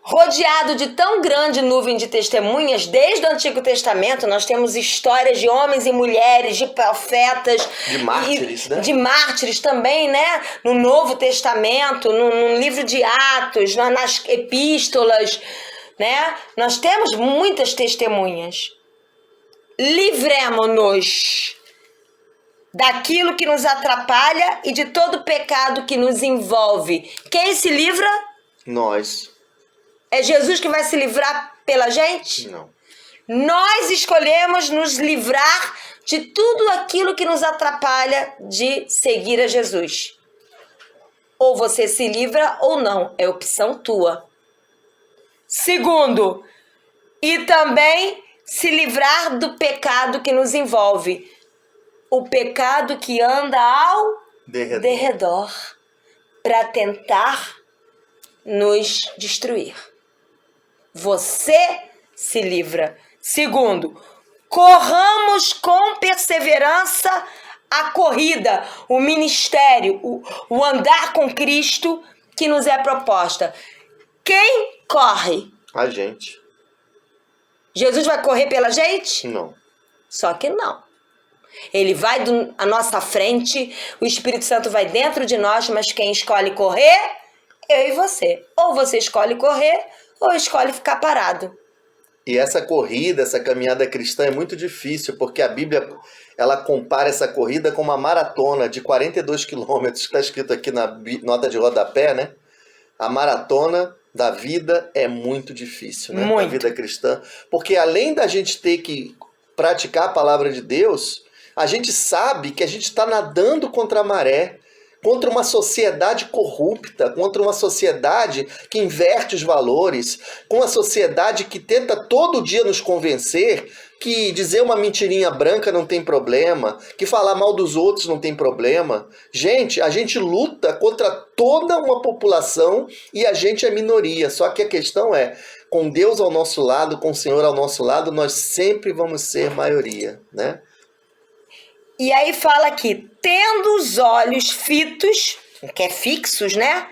rodeado de tão grande nuvem de testemunhas, desde o Antigo Testamento, nós temos histórias de homens e mulheres, de profetas. De mártires, né? De mártires também, né? No Novo Testamento, no livro de Atos, nas epístolas, né? Nós temos muitas testemunhas. livremo-nos daquilo que nos atrapalha e de todo pecado que nos envolve. Quem se livra? Nós. É Jesus que vai se livrar pela gente? Não. Nós escolhemos nos livrar de tudo aquilo que nos atrapalha de seguir a Jesus. Ou você se livra ou não, é opção tua. Segundo, e também se livrar do pecado que nos envolve. O pecado que anda ao derredor para tentar nos destruir. Você se livra. Segundo, corramos com perseverança a corrida, o ministério, o andar com Cristo que nos é proposta. Quem corre? A gente. Jesus vai correr pela gente? Não. Só que não. Ele vai à nossa frente, o Espírito Santo vai dentro de nós, mas quem escolhe correr? Eu e você. Ou você escolhe correr, ou escolhe ficar parado. E essa corrida, essa caminhada cristã é muito difícil, porque a Bíblia, ela compara essa corrida com uma maratona de 42 quilômetros, que está escrito aqui na nota de rodapé, né? A maratona da vida é muito difícil, né? Muito. A vida cristã. Porque além da gente ter que praticar a palavra de Deus, a gente sabe que a gente está nadando contra a maré, contra uma sociedade corrupta, contra uma sociedade que inverte os valores, com uma sociedade que tenta todo dia nos convencer que dizer uma mentirinha branca não tem problema, que falar mal dos outros não tem problema. Gente, a gente luta contra toda uma população e a gente é minoria. Só que a questão é, com Deus ao nosso lado, com o Senhor ao nosso lado, nós sempre vamos ser maioria, né? E aí fala aqui, tendo os olhos fitos, que é fixos, né?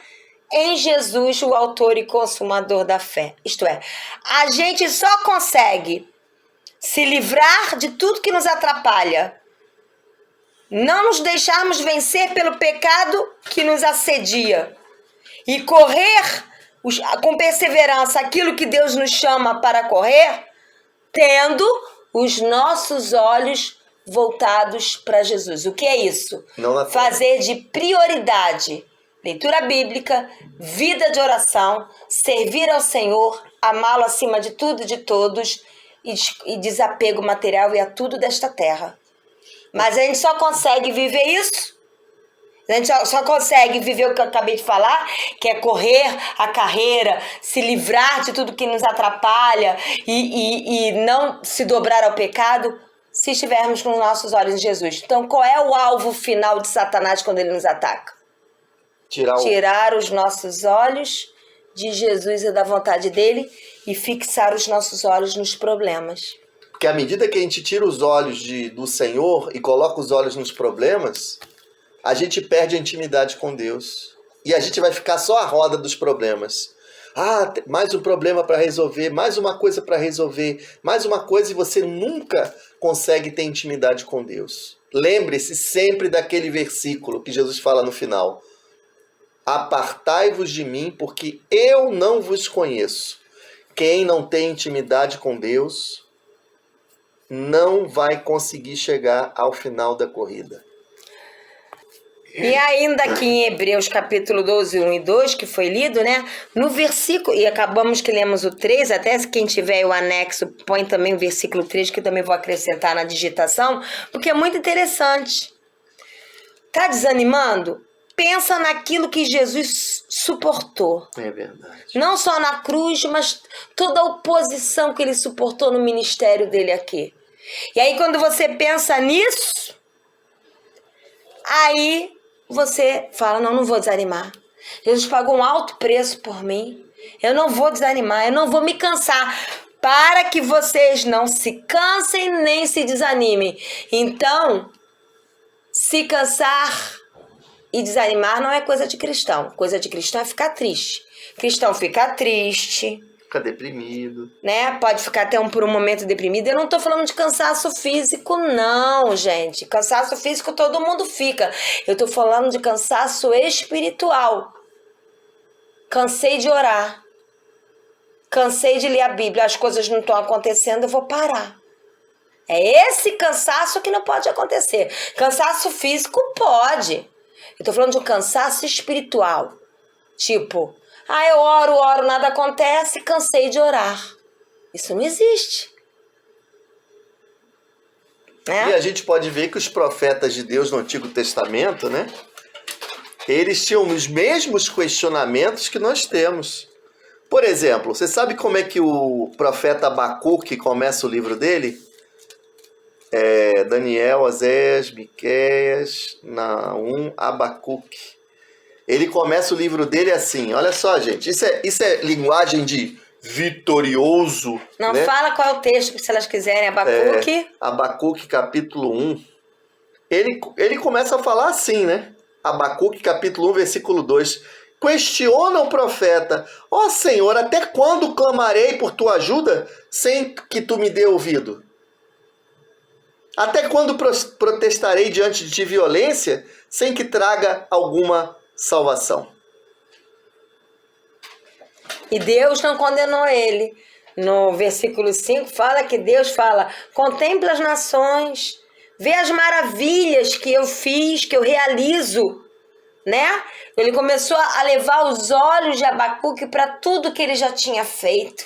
Em Jesus, o autor e consumador da fé. Isto é, a gente só consegue se livrar de tudo que nos atrapalha, não nos deixarmos vencer pelo pecado que nos assedia e correr com perseverança aquilo que Deus nos chama para correr, tendo os nossos olhos voltados para Jesus. O que é isso? Fazer de prioridade leitura bíblica, vida de oração, servir ao Senhor, amá-lo acima de tudo e de todos e desapego material e a tudo desta terra. Mas a gente só consegue viver isso. A gente só consegue viver o que eu acabei de falar, que é correr a carreira, se livrar de tudo que nos atrapalha e não se dobrar ao pecado, se estivermos com os nossos olhos em Jesus. Então, qual é o alvo final de Satanás quando ele nos ataca? Tirar os nossos olhos de Jesus e da vontade dele e fixar os nossos olhos nos problemas. Porque à medida que a gente tira os olhos do Senhor e coloca os olhos nos problemas, a gente perde a intimidade com Deus. E a gente vai ficar só à roda dos problemas. Ah, mais um problema para resolver, mais uma coisa para resolver, mais uma coisa, e você nunca consegue ter intimidade com Deus. Lembre-se sempre daquele versículo que Jesus fala no final. Apartai-vos de mim, porque eu não vos conheço. Quem não tem intimidade com Deus não vai conseguir chegar ao final da corrida. E ainda aqui em Hebreus capítulo 12, 1 e 2, que foi lido, né? No versículo, e acabamos que lemos o 3, até se quem tiver o anexo, põe também o versículo 3, que eu também vou acrescentar na digitação, porque é muito interessante. Tá desanimando? Pensa naquilo que Jesus suportou. É verdade. Não só na cruz, mas toda a oposição que ele suportou no ministério dele aqui. E aí quando você pensa nisso, aí você fala, não vou desanimar. Jesus pagou um alto preço por mim. Eu não vou desanimar, eu não vou me cansar. Para que vocês não se cansem nem se desanimem. Então, se cansar e desanimar não é coisa de cristão. Coisa de cristão é ficar triste. Cristão fica triste. Fica deprimido. Né? Pode ficar até por um momento deprimido. Eu não tô falando de cansaço físico, não, gente. Cansaço físico todo mundo fica. Eu tô falando de cansaço espiritual. Cansei de orar. Cansei de ler a Bíblia. As coisas não estão acontecendo, eu vou parar. É esse cansaço que não pode acontecer. Cansaço físico pode. Eu tô falando de um cansaço espiritual. Tipo, eu oro, nada acontece, cansei de orar. Isso não existe. E a gente pode ver que os profetas de Deus no Antigo Testamento, né? Eles tinham os mesmos questionamentos que nós temos. Por exemplo, você sabe como é que o profeta Abacuque começa o livro dele? Daniel, Oséias, Miqueias, Naum, Abacuque. Ele começa o livro dele assim, olha só, gente, isso é linguagem de vitorioso. Não, né? Fala qual é o texto, se elas quiserem, Abacuque. Abacuque, capítulo 1. Ele começa a falar assim, né? Abacuque, capítulo 1, versículo 2. Questiona o profeta: ó Senhor, até quando clamarei por tua ajuda sem que tu me dê ouvido? Até quando protestarei diante de ti violência sem que traga alguma salvação? E Deus não condenou ele. No versículo 5 fala que Deus fala: contempla as nações, vê as maravilhas que eu fiz, que eu realizo, né? Ele começou a levar os olhos de Abacuque para tudo que ele já tinha feito,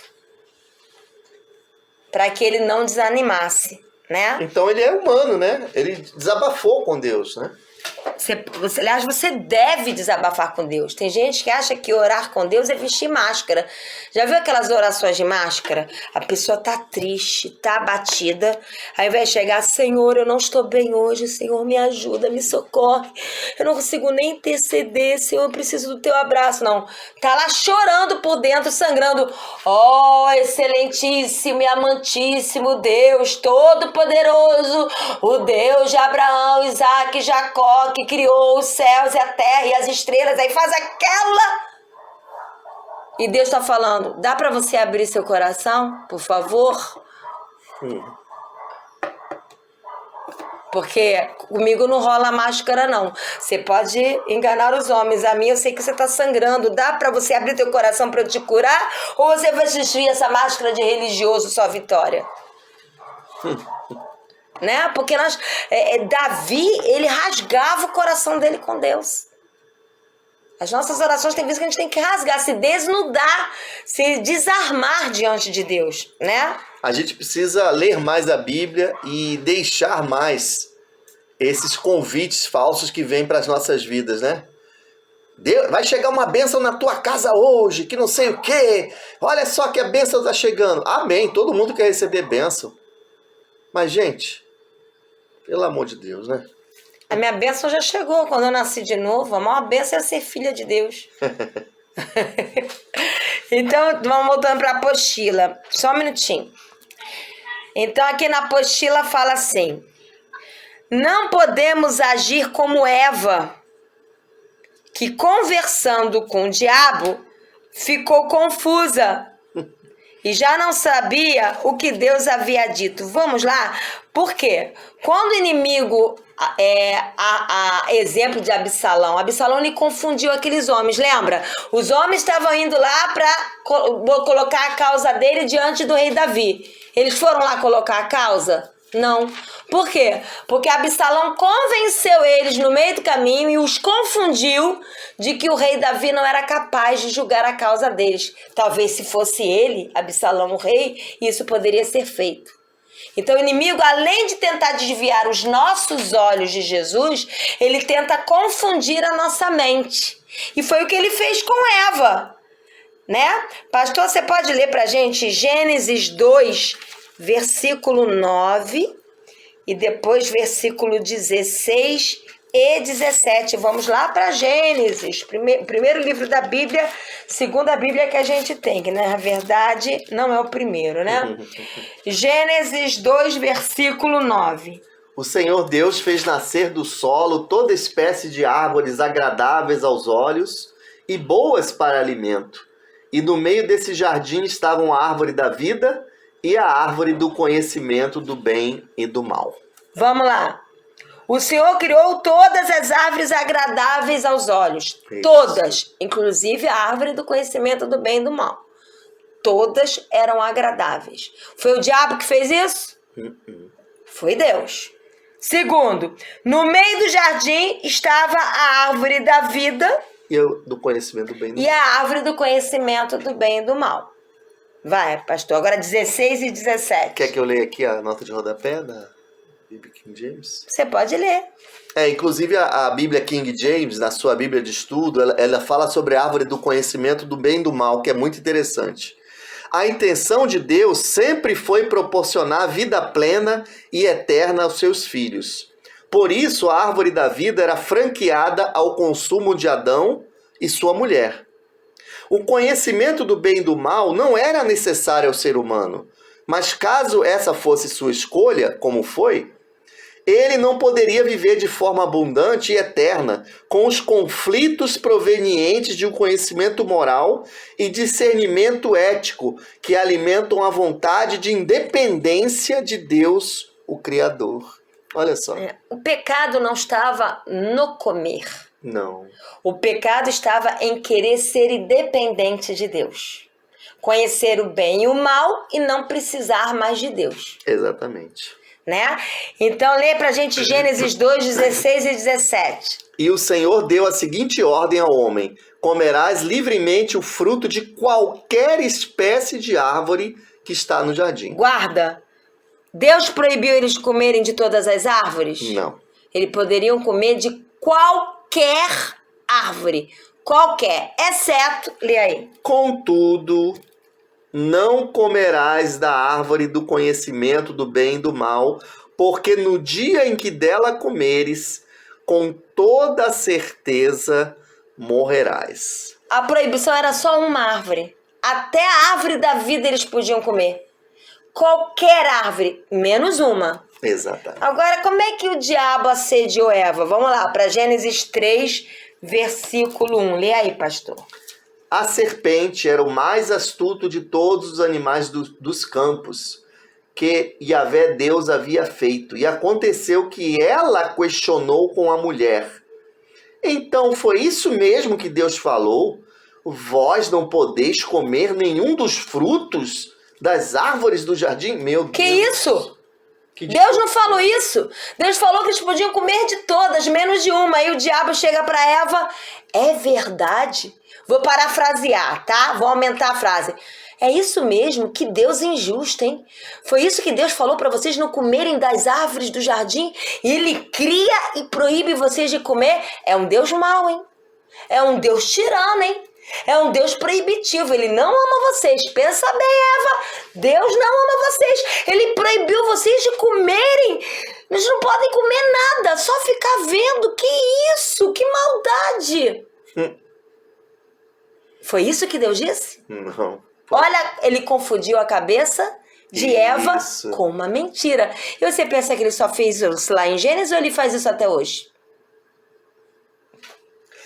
para que ele não desanimasse, né? Então ele é humano, né? Ele desabafou com Deus, né? Aliás, você deve desabafar com Deus. Tem gente que acha que orar com Deus é vestir máscara. Já viu aquelas orações de máscara? A pessoa tá triste, tá abatida. Aí vai chegar: Senhor, eu não estou bem hoje. Senhor, me ajuda, me socorre. Eu não consigo nem interceder. Senhor, eu preciso do teu abraço. Não. Tá lá chorando por dentro, sangrando. Ó, excelentíssimo e amantíssimo Deus, todo-poderoso, o Deus de Abraão, Isaac e Jacó, que criou os céus e a terra e as estrelas. Aí faz aquela... E Deus está falando: dá para você abrir seu coração, por favor? Porque comigo não rola máscara, não. Você pode enganar os homens. A mim, eu sei que você está sangrando. Dá para você abrir teu coração para eu te curar? Ou você vai vestir essa máscara de religioso, só vitória? Né? Porque Davi, ele rasgava o coração dele com Deus. As nossas orações tem vezes que a gente tem que rasgar, se desnudar, se desarmar diante de Deus, né? A gente precisa ler mais a Bíblia e deixar mais esses convites falsos que vêm para as nossas vidas, né? Vai chegar uma bênção na tua casa hoje, que não sei o quê. Olha só que a bênção está chegando. Amém, todo mundo quer receber bênção. Mas, gente, pelo amor de Deus, né? A minha bênção já chegou quando eu nasci de novo. A maior bênção é ser filha de Deus. Então, vamos voltando para a apostila. Só um minutinho. Então, aqui na apostila fala assim: não podemos agir como Eva, que conversando com o diabo ficou confusa e já não sabia o que Deus havia dito. Vamos lá? Por quê? Quando o inimigo, exemplo de Absalão, ele confundiu aqueles homens, lembra? Os homens estavam indo lá para colocar a causa dele diante do rei Davi. Eles foram lá colocar a causa? Não. Por quê? Porque Absalão convenceu eles no meio do caminho e os confundiu de que o rei Davi não era capaz de julgar a causa deles. Talvez se fosse ele, Absalão, o rei, isso poderia ser feito. Então o inimigo, além de tentar desviar os nossos olhos de Jesus, ele tenta confundir a nossa mente. E foi o que ele fez com Eva, né? Pastor, você pode ler pra gente Gênesis 2, versículo 9 e depois versículo 16 e 17. Vamos lá para Gênesis, primeiro livro da Bíblia, segunda Bíblia que a gente tem, que na verdade não é o primeiro, né? Gênesis 2, versículo 9. O Senhor Deus fez nascer do solo toda espécie de árvores agradáveis aos olhos e boas para alimento. E no meio desse jardim estavam a árvore da vida e a árvore do conhecimento do bem e do mal. Vamos lá. O Senhor criou todas as árvores agradáveis aos olhos. Isso. Todas. Inclusive a árvore do conhecimento do bem e do mal. Todas eram agradáveis. Foi o diabo que fez isso? Foi Deus. Segundo, no meio do jardim estava a árvore da vida e do conhecimento do bem e do mal. E a árvore do conhecimento do bem e do mal. Vai, pastor. Agora 16 e 17. Quer que eu leia aqui a nota de rodapé da Bíblia King James? Você pode ler. Inclusive a Bíblia King James, na sua Bíblia de estudo, ela fala sobre a árvore do conhecimento do bem e do mal, que é muito interessante. A intenção de Deus sempre foi proporcionar vida plena e eterna aos seus filhos. Por isso, a árvore da vida era franqueada ao consumo de Adão e sua mulher. O conhecimento do bem e do mal não era necessário ao ser humano, mas caso essa fosse sua escolha, como foi, ele não poderia viver de forma abundante e eterna com os conflitos provenientes de um conhecimento moral e discernimento ético que alimentam a vontade de independência de Deus, o Criador. Olha só. O pecado não estava no comer. Não. O pecado estava em querer ser independente de Deus. Conhecer o bem e o mal e não precisar mais de Deus. Exatamente. Né? Então lê pra gente Gênesis 2, 16 e 17. E o Senhor deu a seguinte ordem ao homem: comerás livremente o fruto de qualquer espécie de árvore que está no jardim. Guarda, Deus proibiu eles comerem de todas as árvores? Não. Eles poderiam comer de qualquer árvore. Qualquer, exceto, lê aí. Contudo, não comerás da árvore do conhecimento do bem e do mal, porque no dia em que dela comeres, com toda certeza morrerás. A proibição era só uma árvore. Até a árvore da vida eles podiam comer. Qualquer árvore, menos uma. Exatamente. Agora, como é que o diabo assediou Eva? Vamos lá, para Gênesis 3, versículo 1. Lê aí, pastor. A serpente era o mais astuto de todos os animais dos campos que Yahvé Deus havia feito. E aconteceu que ela questionou com a mulher: então foi isso mesmo que Deus falou? Vós não podeis comer nenhum dos frutos das árvores do jardim? Meu Deus. Que isso? Deus não falou isso. Deus falou que eles podiam comer de todas, menos de uma. Aí o diabo chega para Eva: é verdade? Vou parafrasear, tá? Vou aumentar a frase. É isso mesmo, que Deus injusto, hein? Foi isso que Deus falou para vocês não comerem das árvores do jardim? E Ele cria e proíbe vocês de comer? É um Deus mau, hein? É um Deus tirano, hein? É um Deus proibitivo. Ele não ama vocês. Pensa bem, Eva. Deus não ama vocês. Ele proibiu vocês de comerem. Eles não podem comer nada. Só ficar vendo. Que isso? Que maldade. Foi isso que Deus disse? Não. Olha, ele confundiu a cabeça de Eva com uma mentira. E você pensa que ele só fez isso lá em Gênesis ou ele faz isso até hoje?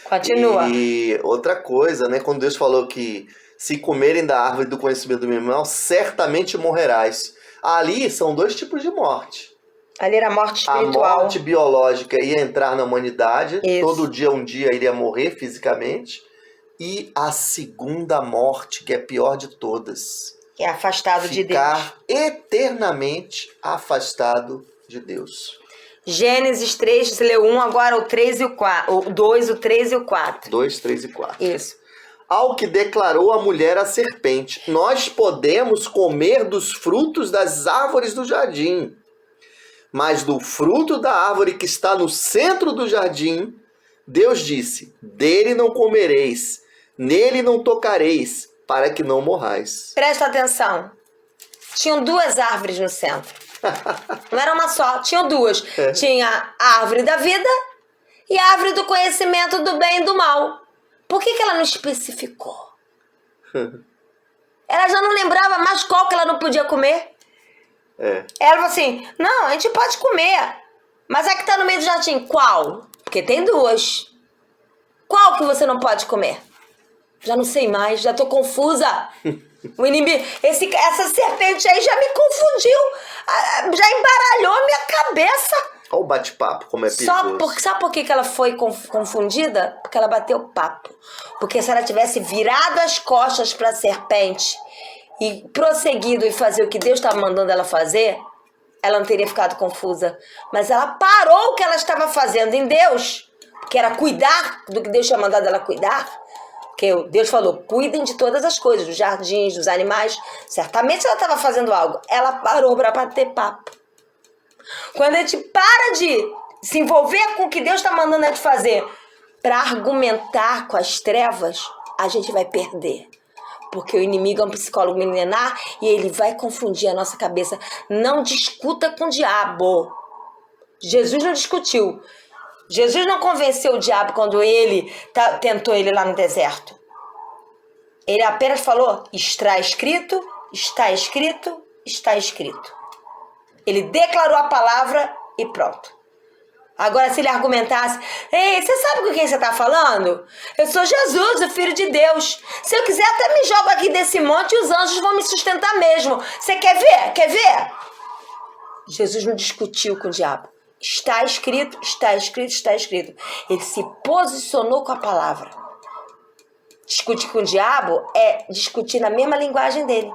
Continua. E outra coisa, né? Quando Deus falou que se comerem da árvore do conhecimento do bem e do mal, certamente morrerás. Ali são dois tipos de morte. Ali era a morte espiritual. A morte biológica ia entrar na humanidade. Isso. Todo dia, um dia, iria morrer fisicamente. E a segunda morte, que é a pior de todas. Que é afastado de Deus. Ficar eternamente afastado de Deus. Gênesis 3, você leu 1, agora o 3 e o 4. O 2, o 3 e o 4. 2, 3 e 4. Isso. Ao que declarou a mulher à serpente: nós podemos comer dos frutos das árvores do jardim, mas do fruto da árvore que está no centro do jardim, Deus disse: dele não comereis, nele não tocareis, para que não morrais. Presta atenção. Tinham duas árvores no centro. Não era uma só, tinham duas. Tinha a árvore da vida e a árvore do conhecimento do bem e do mal. Por que ela não especificou? Ela já não lembrava mais qual que ela não podia comer. Ela falou assim: não, a gente pode comer, mas a que está no meio do jardim, qual? Porque tem duas. Qual que você não pode comer? Já não sei mais, já tô confusa. O inimigo, essa serpente aí já me confundiu, já embaralhou minha cabeça. Olha o bate-papo, como é perigoso. Sabe por que ela foi confundida? Porque ela bateu papo. Porque se ela tivesse virado as costas para a serpente e prosseguido e fazer o que Deus estava mandando ela fazer, ela não teria ficado confusa. Mas ela parou o que ela estava fazendo em Deus, que era cuidar do que Deus tinha mandado ela cuidar. Porque Deus falou, cuidem de todas as coisas, dos jardins, dos animais. Certamente ela estava fazendo algo. Ela parou para bater papo. Quando a gente para de se envolver com o que Deus está mandando a gente fazer para argumentar com as trevas, a gente vai perder. Porque o inimigo é um psicólogo milenar e ele vai confundir a nossa cabeça. Não discuta com o diabo. Jesus não discutiu. Jesus não convenceu o diabo quando ele tentou ele lá no deserto. Ele apenas falou, está escrito, está escrito, está escrito. Ele declarou a palavra e pronto. Agora, se ele argumentasse, ei, você sabe com quem você está falando? Eu sou Jesus, o Filho de Deus. Se eu quiser, até me jogo aqui desse monte e os anjos vão me sustentar mesmo. Você quer ver? Quer ver? Jesus não discutiu com o diabo. Está escrito, está escrito, está escrito. Ele se posicionou com a palavra. Discutir com o diabo é discutir na mesma linguagem dele.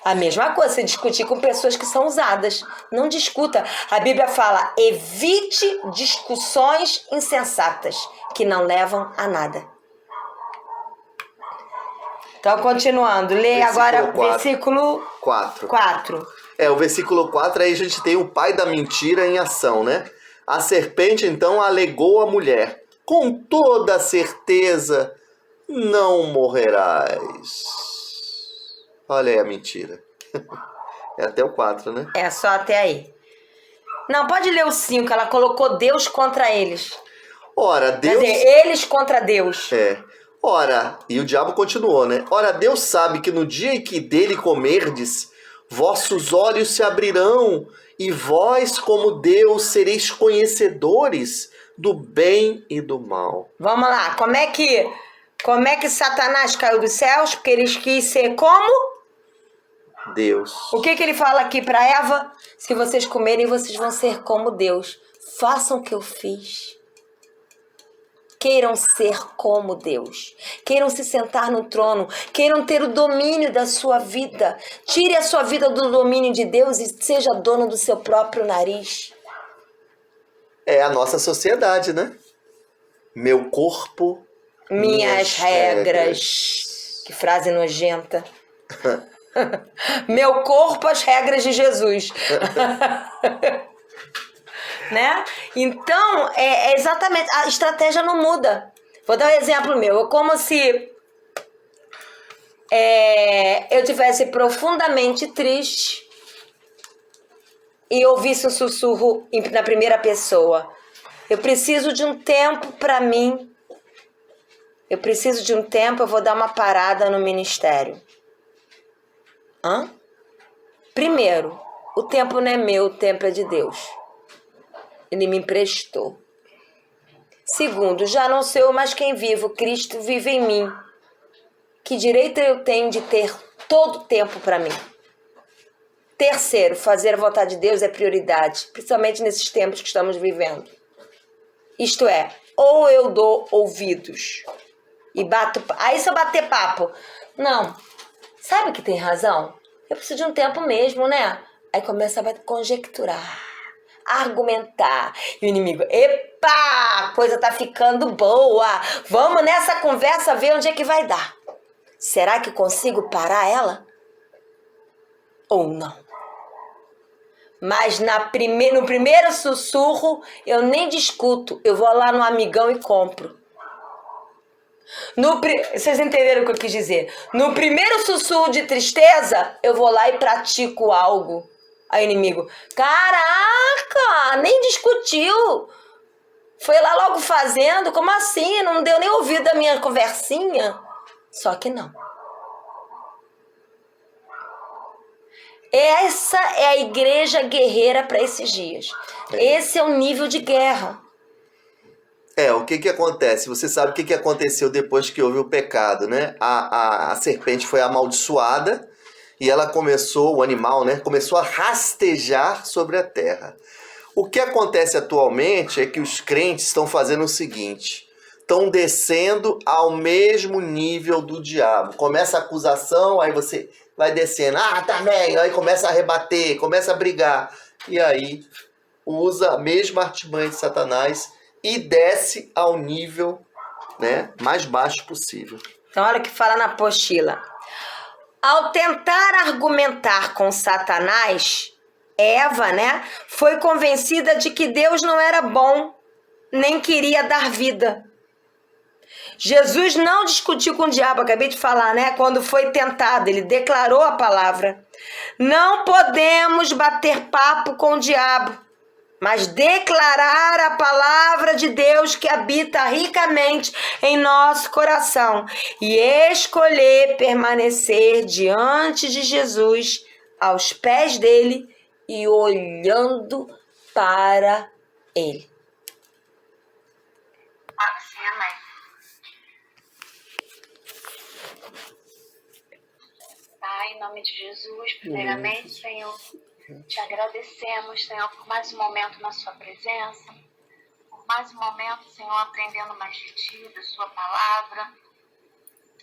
A mesma coisa, você discutir com pessoas que são usadas. Não discuta. A Bíblia fala, evite discussões insensatas que não levam a nada. Então, continuando. Lê agora o versículo 4. O versículo 4, aí a gente tem o pai da mentira em ação, né? A serpente, então, alegou à mulher, com toda certeza não morrerás. Olha aí a mentira. É até o 4, né? É só até aí. Não, pode ler o 5. Ela colocou Deus contra eles. Ora, Deus... Quer dizer, eles contra Deus. Ora, e o diabo continuou, né? Ora, Deus sabe que no dia em que dele comerdes, vossos olhos se abrirão, e vós, como Deus, sereis conhecedores do bem e do mal. Vamos lá. Como é que Satanás caiu dos céus? Porque ele quis ser como? Deus. O que ele fala aqui para Eva? Se vocês comerem, vocês vão ser como Deus. Façam o que eu fiz. Queiram ser como Deus. Queiram se sentar no trono. Queiram ter o domínio da sua vida. Tire a sua vida do domínio de Deus e seja dono do seu próprio nariz. É a nossa sociedade, né? Meu corpo, minhas regras. Que frase nojenta. Meu corpo, as regras de Jesus. Né? Então, é exatamente, a estratégia não muda. Vou dar um exemplo meu. É como se eu tivesse profundamente triste e ouvisse um sussurro na primeira pessoa. Eu preciso de um tempo para mim. Eu preciso de um tempo, eu vou dar uma parada no ministério. Primeiro, o tempo não é meu, o tempo é de Deus. Ele me emprestou. Segundo, já não sou eu mais quem vivo, Cristo vive em mim. Que direito eu tenho de ter todo o tempo para mim? Terceiro, fazer a vontade de Deus é prioridade, principalmente nesses tempos que estamos vivendo. Isto é, ou eu dou ouvidos e bato... Aí se eu bater papo, não... Sabe que tem razão? Eu preciso de um tempo mesmo, né? Aí começa a conjecturar, argumentar. E o inimigo, epa, a coisa tá ficando boa. Vamos nessa conversa ver onde é que vai dar. Será que consigo parar ela? Ou não? Mas no primeiro sussurro, eu nem discuto. Eu vou lá no amigão e compro. Vocês entenderam o que eu quis dizer? No primeiro sussurro de tristeza, eu vou lá e pratico algo. Aí o inimigo, caraca, nem discutiu. Foi lá logo fazendo, como assim? Não deu nem ouvido a minha conversinha? Só que não. Essa é a igreja guerreira para esses dias. Esse é o nível de guerra. O que acontece? Você sabe o que aconteceu depois que houve o pecado, né? A serpente foi amaldiçoada e ela começou, o animal, né? Começou a rastejar sobre a terra. O que acontece atualmente é que os crentes estão fazendo o seguinte: estão descendo ao mesmo nível do diabo. Começa a acusação, aí você vai descendo. Também. Aí começa a rebater, começa a brigar. E aí usa a mesma artimanha de Satanás e desce ao nível, né, mais baixo possível. Então, olha o que fala na apostila. Ao tentar argumentar com Satanás, Eva, né, foi convencida de que Deus não era bom, nem queria dar vida. Jesus não discutiu com o diabo, acabei de falar, né? Quando foi tentado, ele declarou a palavra. Não podemos bater papo com o diabo, mas declarar a palavra de Deus que habita ricamente em nosso coração e escolher permanecer diante de Jesus, aos pés dele e olhando para ele. Amém. Pai, em nome de Jesus, primeiramente, Senhor, te agradecemos, Senhor, por mais um momento na sua presença, por mais um momento, Senhor, aprendendo mais de ti, da sua palavra,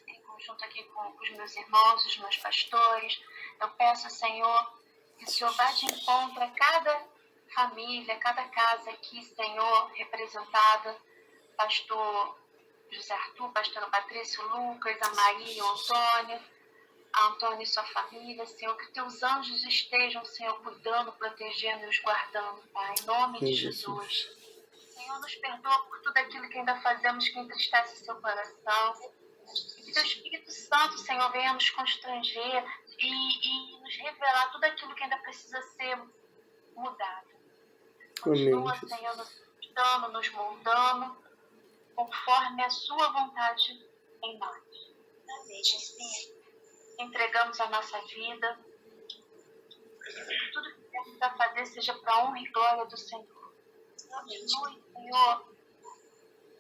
em conjunto aqui com os meus irmãos, os meus pastores. Eu peço, Senhor, que o Senhor vá de encontro a cada família, cada casa aqui, Senhor, representada, pastor José Arthur, pastora Patrícia, Lucas, a Maria, o Antônio, a Antônio e sua família, Senhor, que teus anjos estejam, Senhor, cuidando, protegendo e os guardando, Pai, em nome de Jesus. Senhor, nos perdoa por tudo aquilo que ainda fazemos que entristece o seu coração. Que teu Espírito Santo, Senhor, venha nos constranger e nos revelar tudo aquilo que ainda precisa ser mudado. Continua, Senhor, nos moldando conforme a sua vontade em nós. Amém, Jesus. Entregamos a nossa vida, tudo que temos a fazer seja para a honra e glória do Senhor. Continue, Senhor,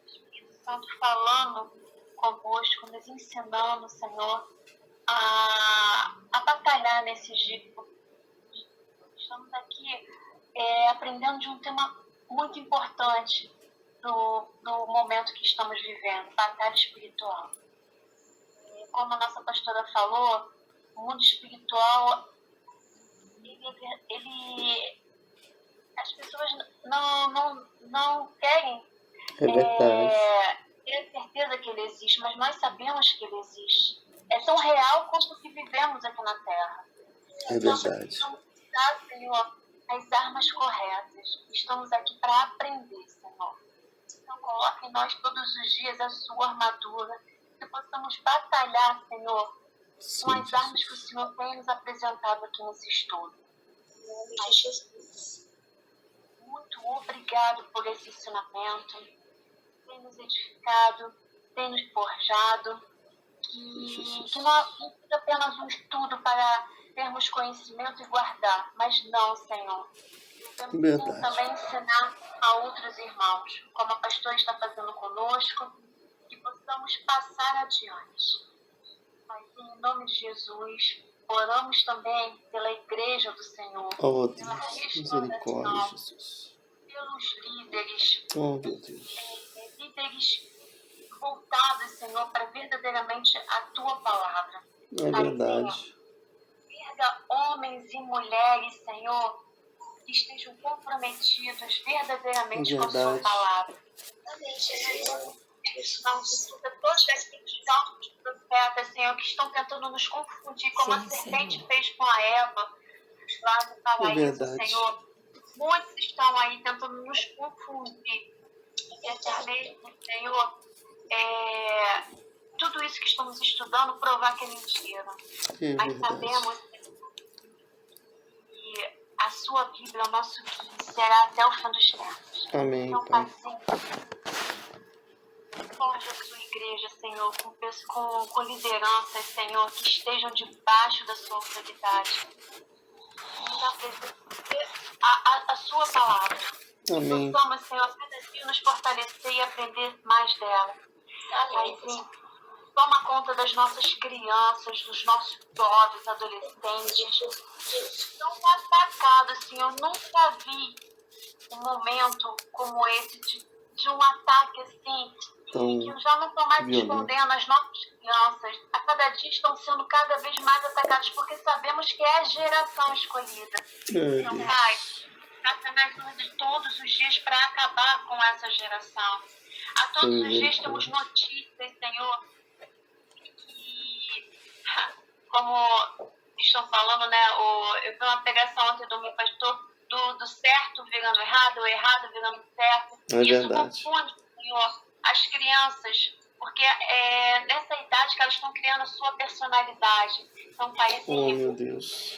Espírito Santo falando conosco, nos ensinando, Senhor, a batalhar nesses dias. Estamos aqui aprendendo de um tema muito importante do momento que estamos vivendo, batalha espiritual. Como a nossa pastora falou, o mundo espiritual, as pessoas não querem ter certeza que ele existe, mas nós sabemos que ele existe. É tão real quanto o que vivemos aqui na Terra. É verdade. Então, precisamos, Senhor, as armas corretas. Estamos aqui para aprender, Senhor. Então, coloque em nós todos os dias a sua armadura, que possamos batalhar, Senhor, com as armas que o Senhor tem nos apresentado aqui nesse estudo. Mas, Jesus, muito obrigado por esse ensinamento. Tem nos edificado, tem nos forjado, que não é apenas um estudo para termos conhecimento e guardar, mas não, Senhor. Devemos também ensinar a outros irmãos, como a pastora está fazendo conosco, que possamos passar adiante. Mas em nome de Jesus, oramos também pela igreja do Senhor, pela restauração, Jesus, pelos líderes, líderes voltados, Senhor, para verdadeiramente a tua palavra. É verdade. Senhor, erga homens e mulheres, Senhor, que estejam comprometidos verdadeiramente com a sua palavra. Amém, Jesus. Todos esses falsos profetas, Senhor, que estão tentando nos confundir, como a serpente fez com a Eva lá no paraíso, Senhor. Muitos estão aí tentando nos confundir. Esse mesmo, Senhor, tudo isso que estamos estudando, provar que é mentira. Mas sabemos que a sua Bíblia, o nosso guia, será até o fim dos tempos. Amém, então, Pai. Forge a sua igreja, Senhor, com lideranças, Senhor, que estejam debaixo da sua autoridade. A sua palavra. Amém. Possamos, Senhor, cada dia nos fortalecer e aprender mais dela. Amém. Toma conta das nossas crianças, dos nossos jovens, adolescentes. Estão atacados, Senhor. Nunca vi um momento como esse de um ataque assim que já não estão mais escondendo as nossas crianças. A cada dia estão sendo cada vez mais atacadas, porque sabemos que é a geração escolhida. Então, Pai, Satanás usa todos os dias para acabar com essa geração. A todos os dias temos notícias, Senhor, que, como estão falando, né? Eu vi uma pregação ontem do meu pastor do certo virando errado, o errado virando certo. Isso confunde, Senhor, as crianças, porque é nessa idade que elas estão criando a sua personalidade. Então, Pai, meu Deus.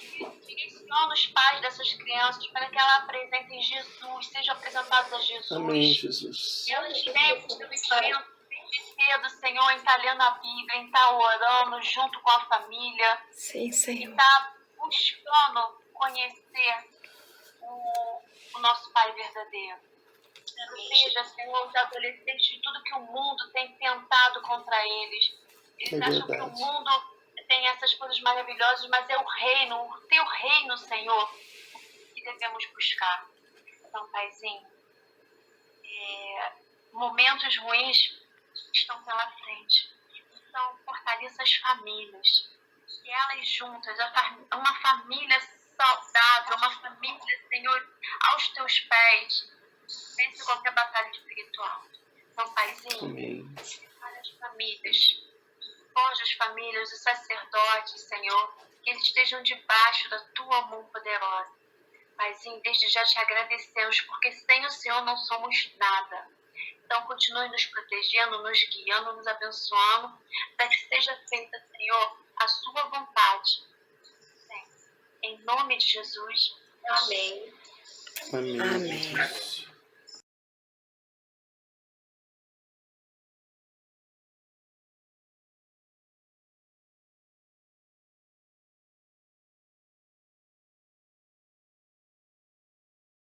direciona os pais dessas crianças para que elas apresentem Jesus, sejam apresentadas a Jesus. Amém, Jesus. Elas têm o seu instinto desde cedo, Senhor, em estar lendo a Bíblia, em estar orando junto com a família. Sim, Senhor. Em estar buscando conhecer o nosso Pai verdadeiro. Ou seja, Senhor, os adolescentes, de tudo que o mundo tem tentado contra eles. Eles acham que o mundo tem essas coisas maravilhosas, mas é o teu reino, Senhor, que devemos buscar. Então, Paizinho, momentos ruins estão pela frente. Então, fortaleça as famílias. Que elas juntas, uma família saudável, uma família, Senhor, aos teus pés, vence qualquer batalha espiritual. Então, Paizinho, para as famílias, forja as famílias, os sacerdotes, Senhor, que eles estejam debaixo da tua mão poderosa. Paizinho, desde já te agradecemos, porque sem o Senhor não somos nada. Então, continue nos protegendo, nos guiando, nos abençoando, para que seja feita, Senhor, a sua vontade. Em nome de Jesus. Amém. Amém.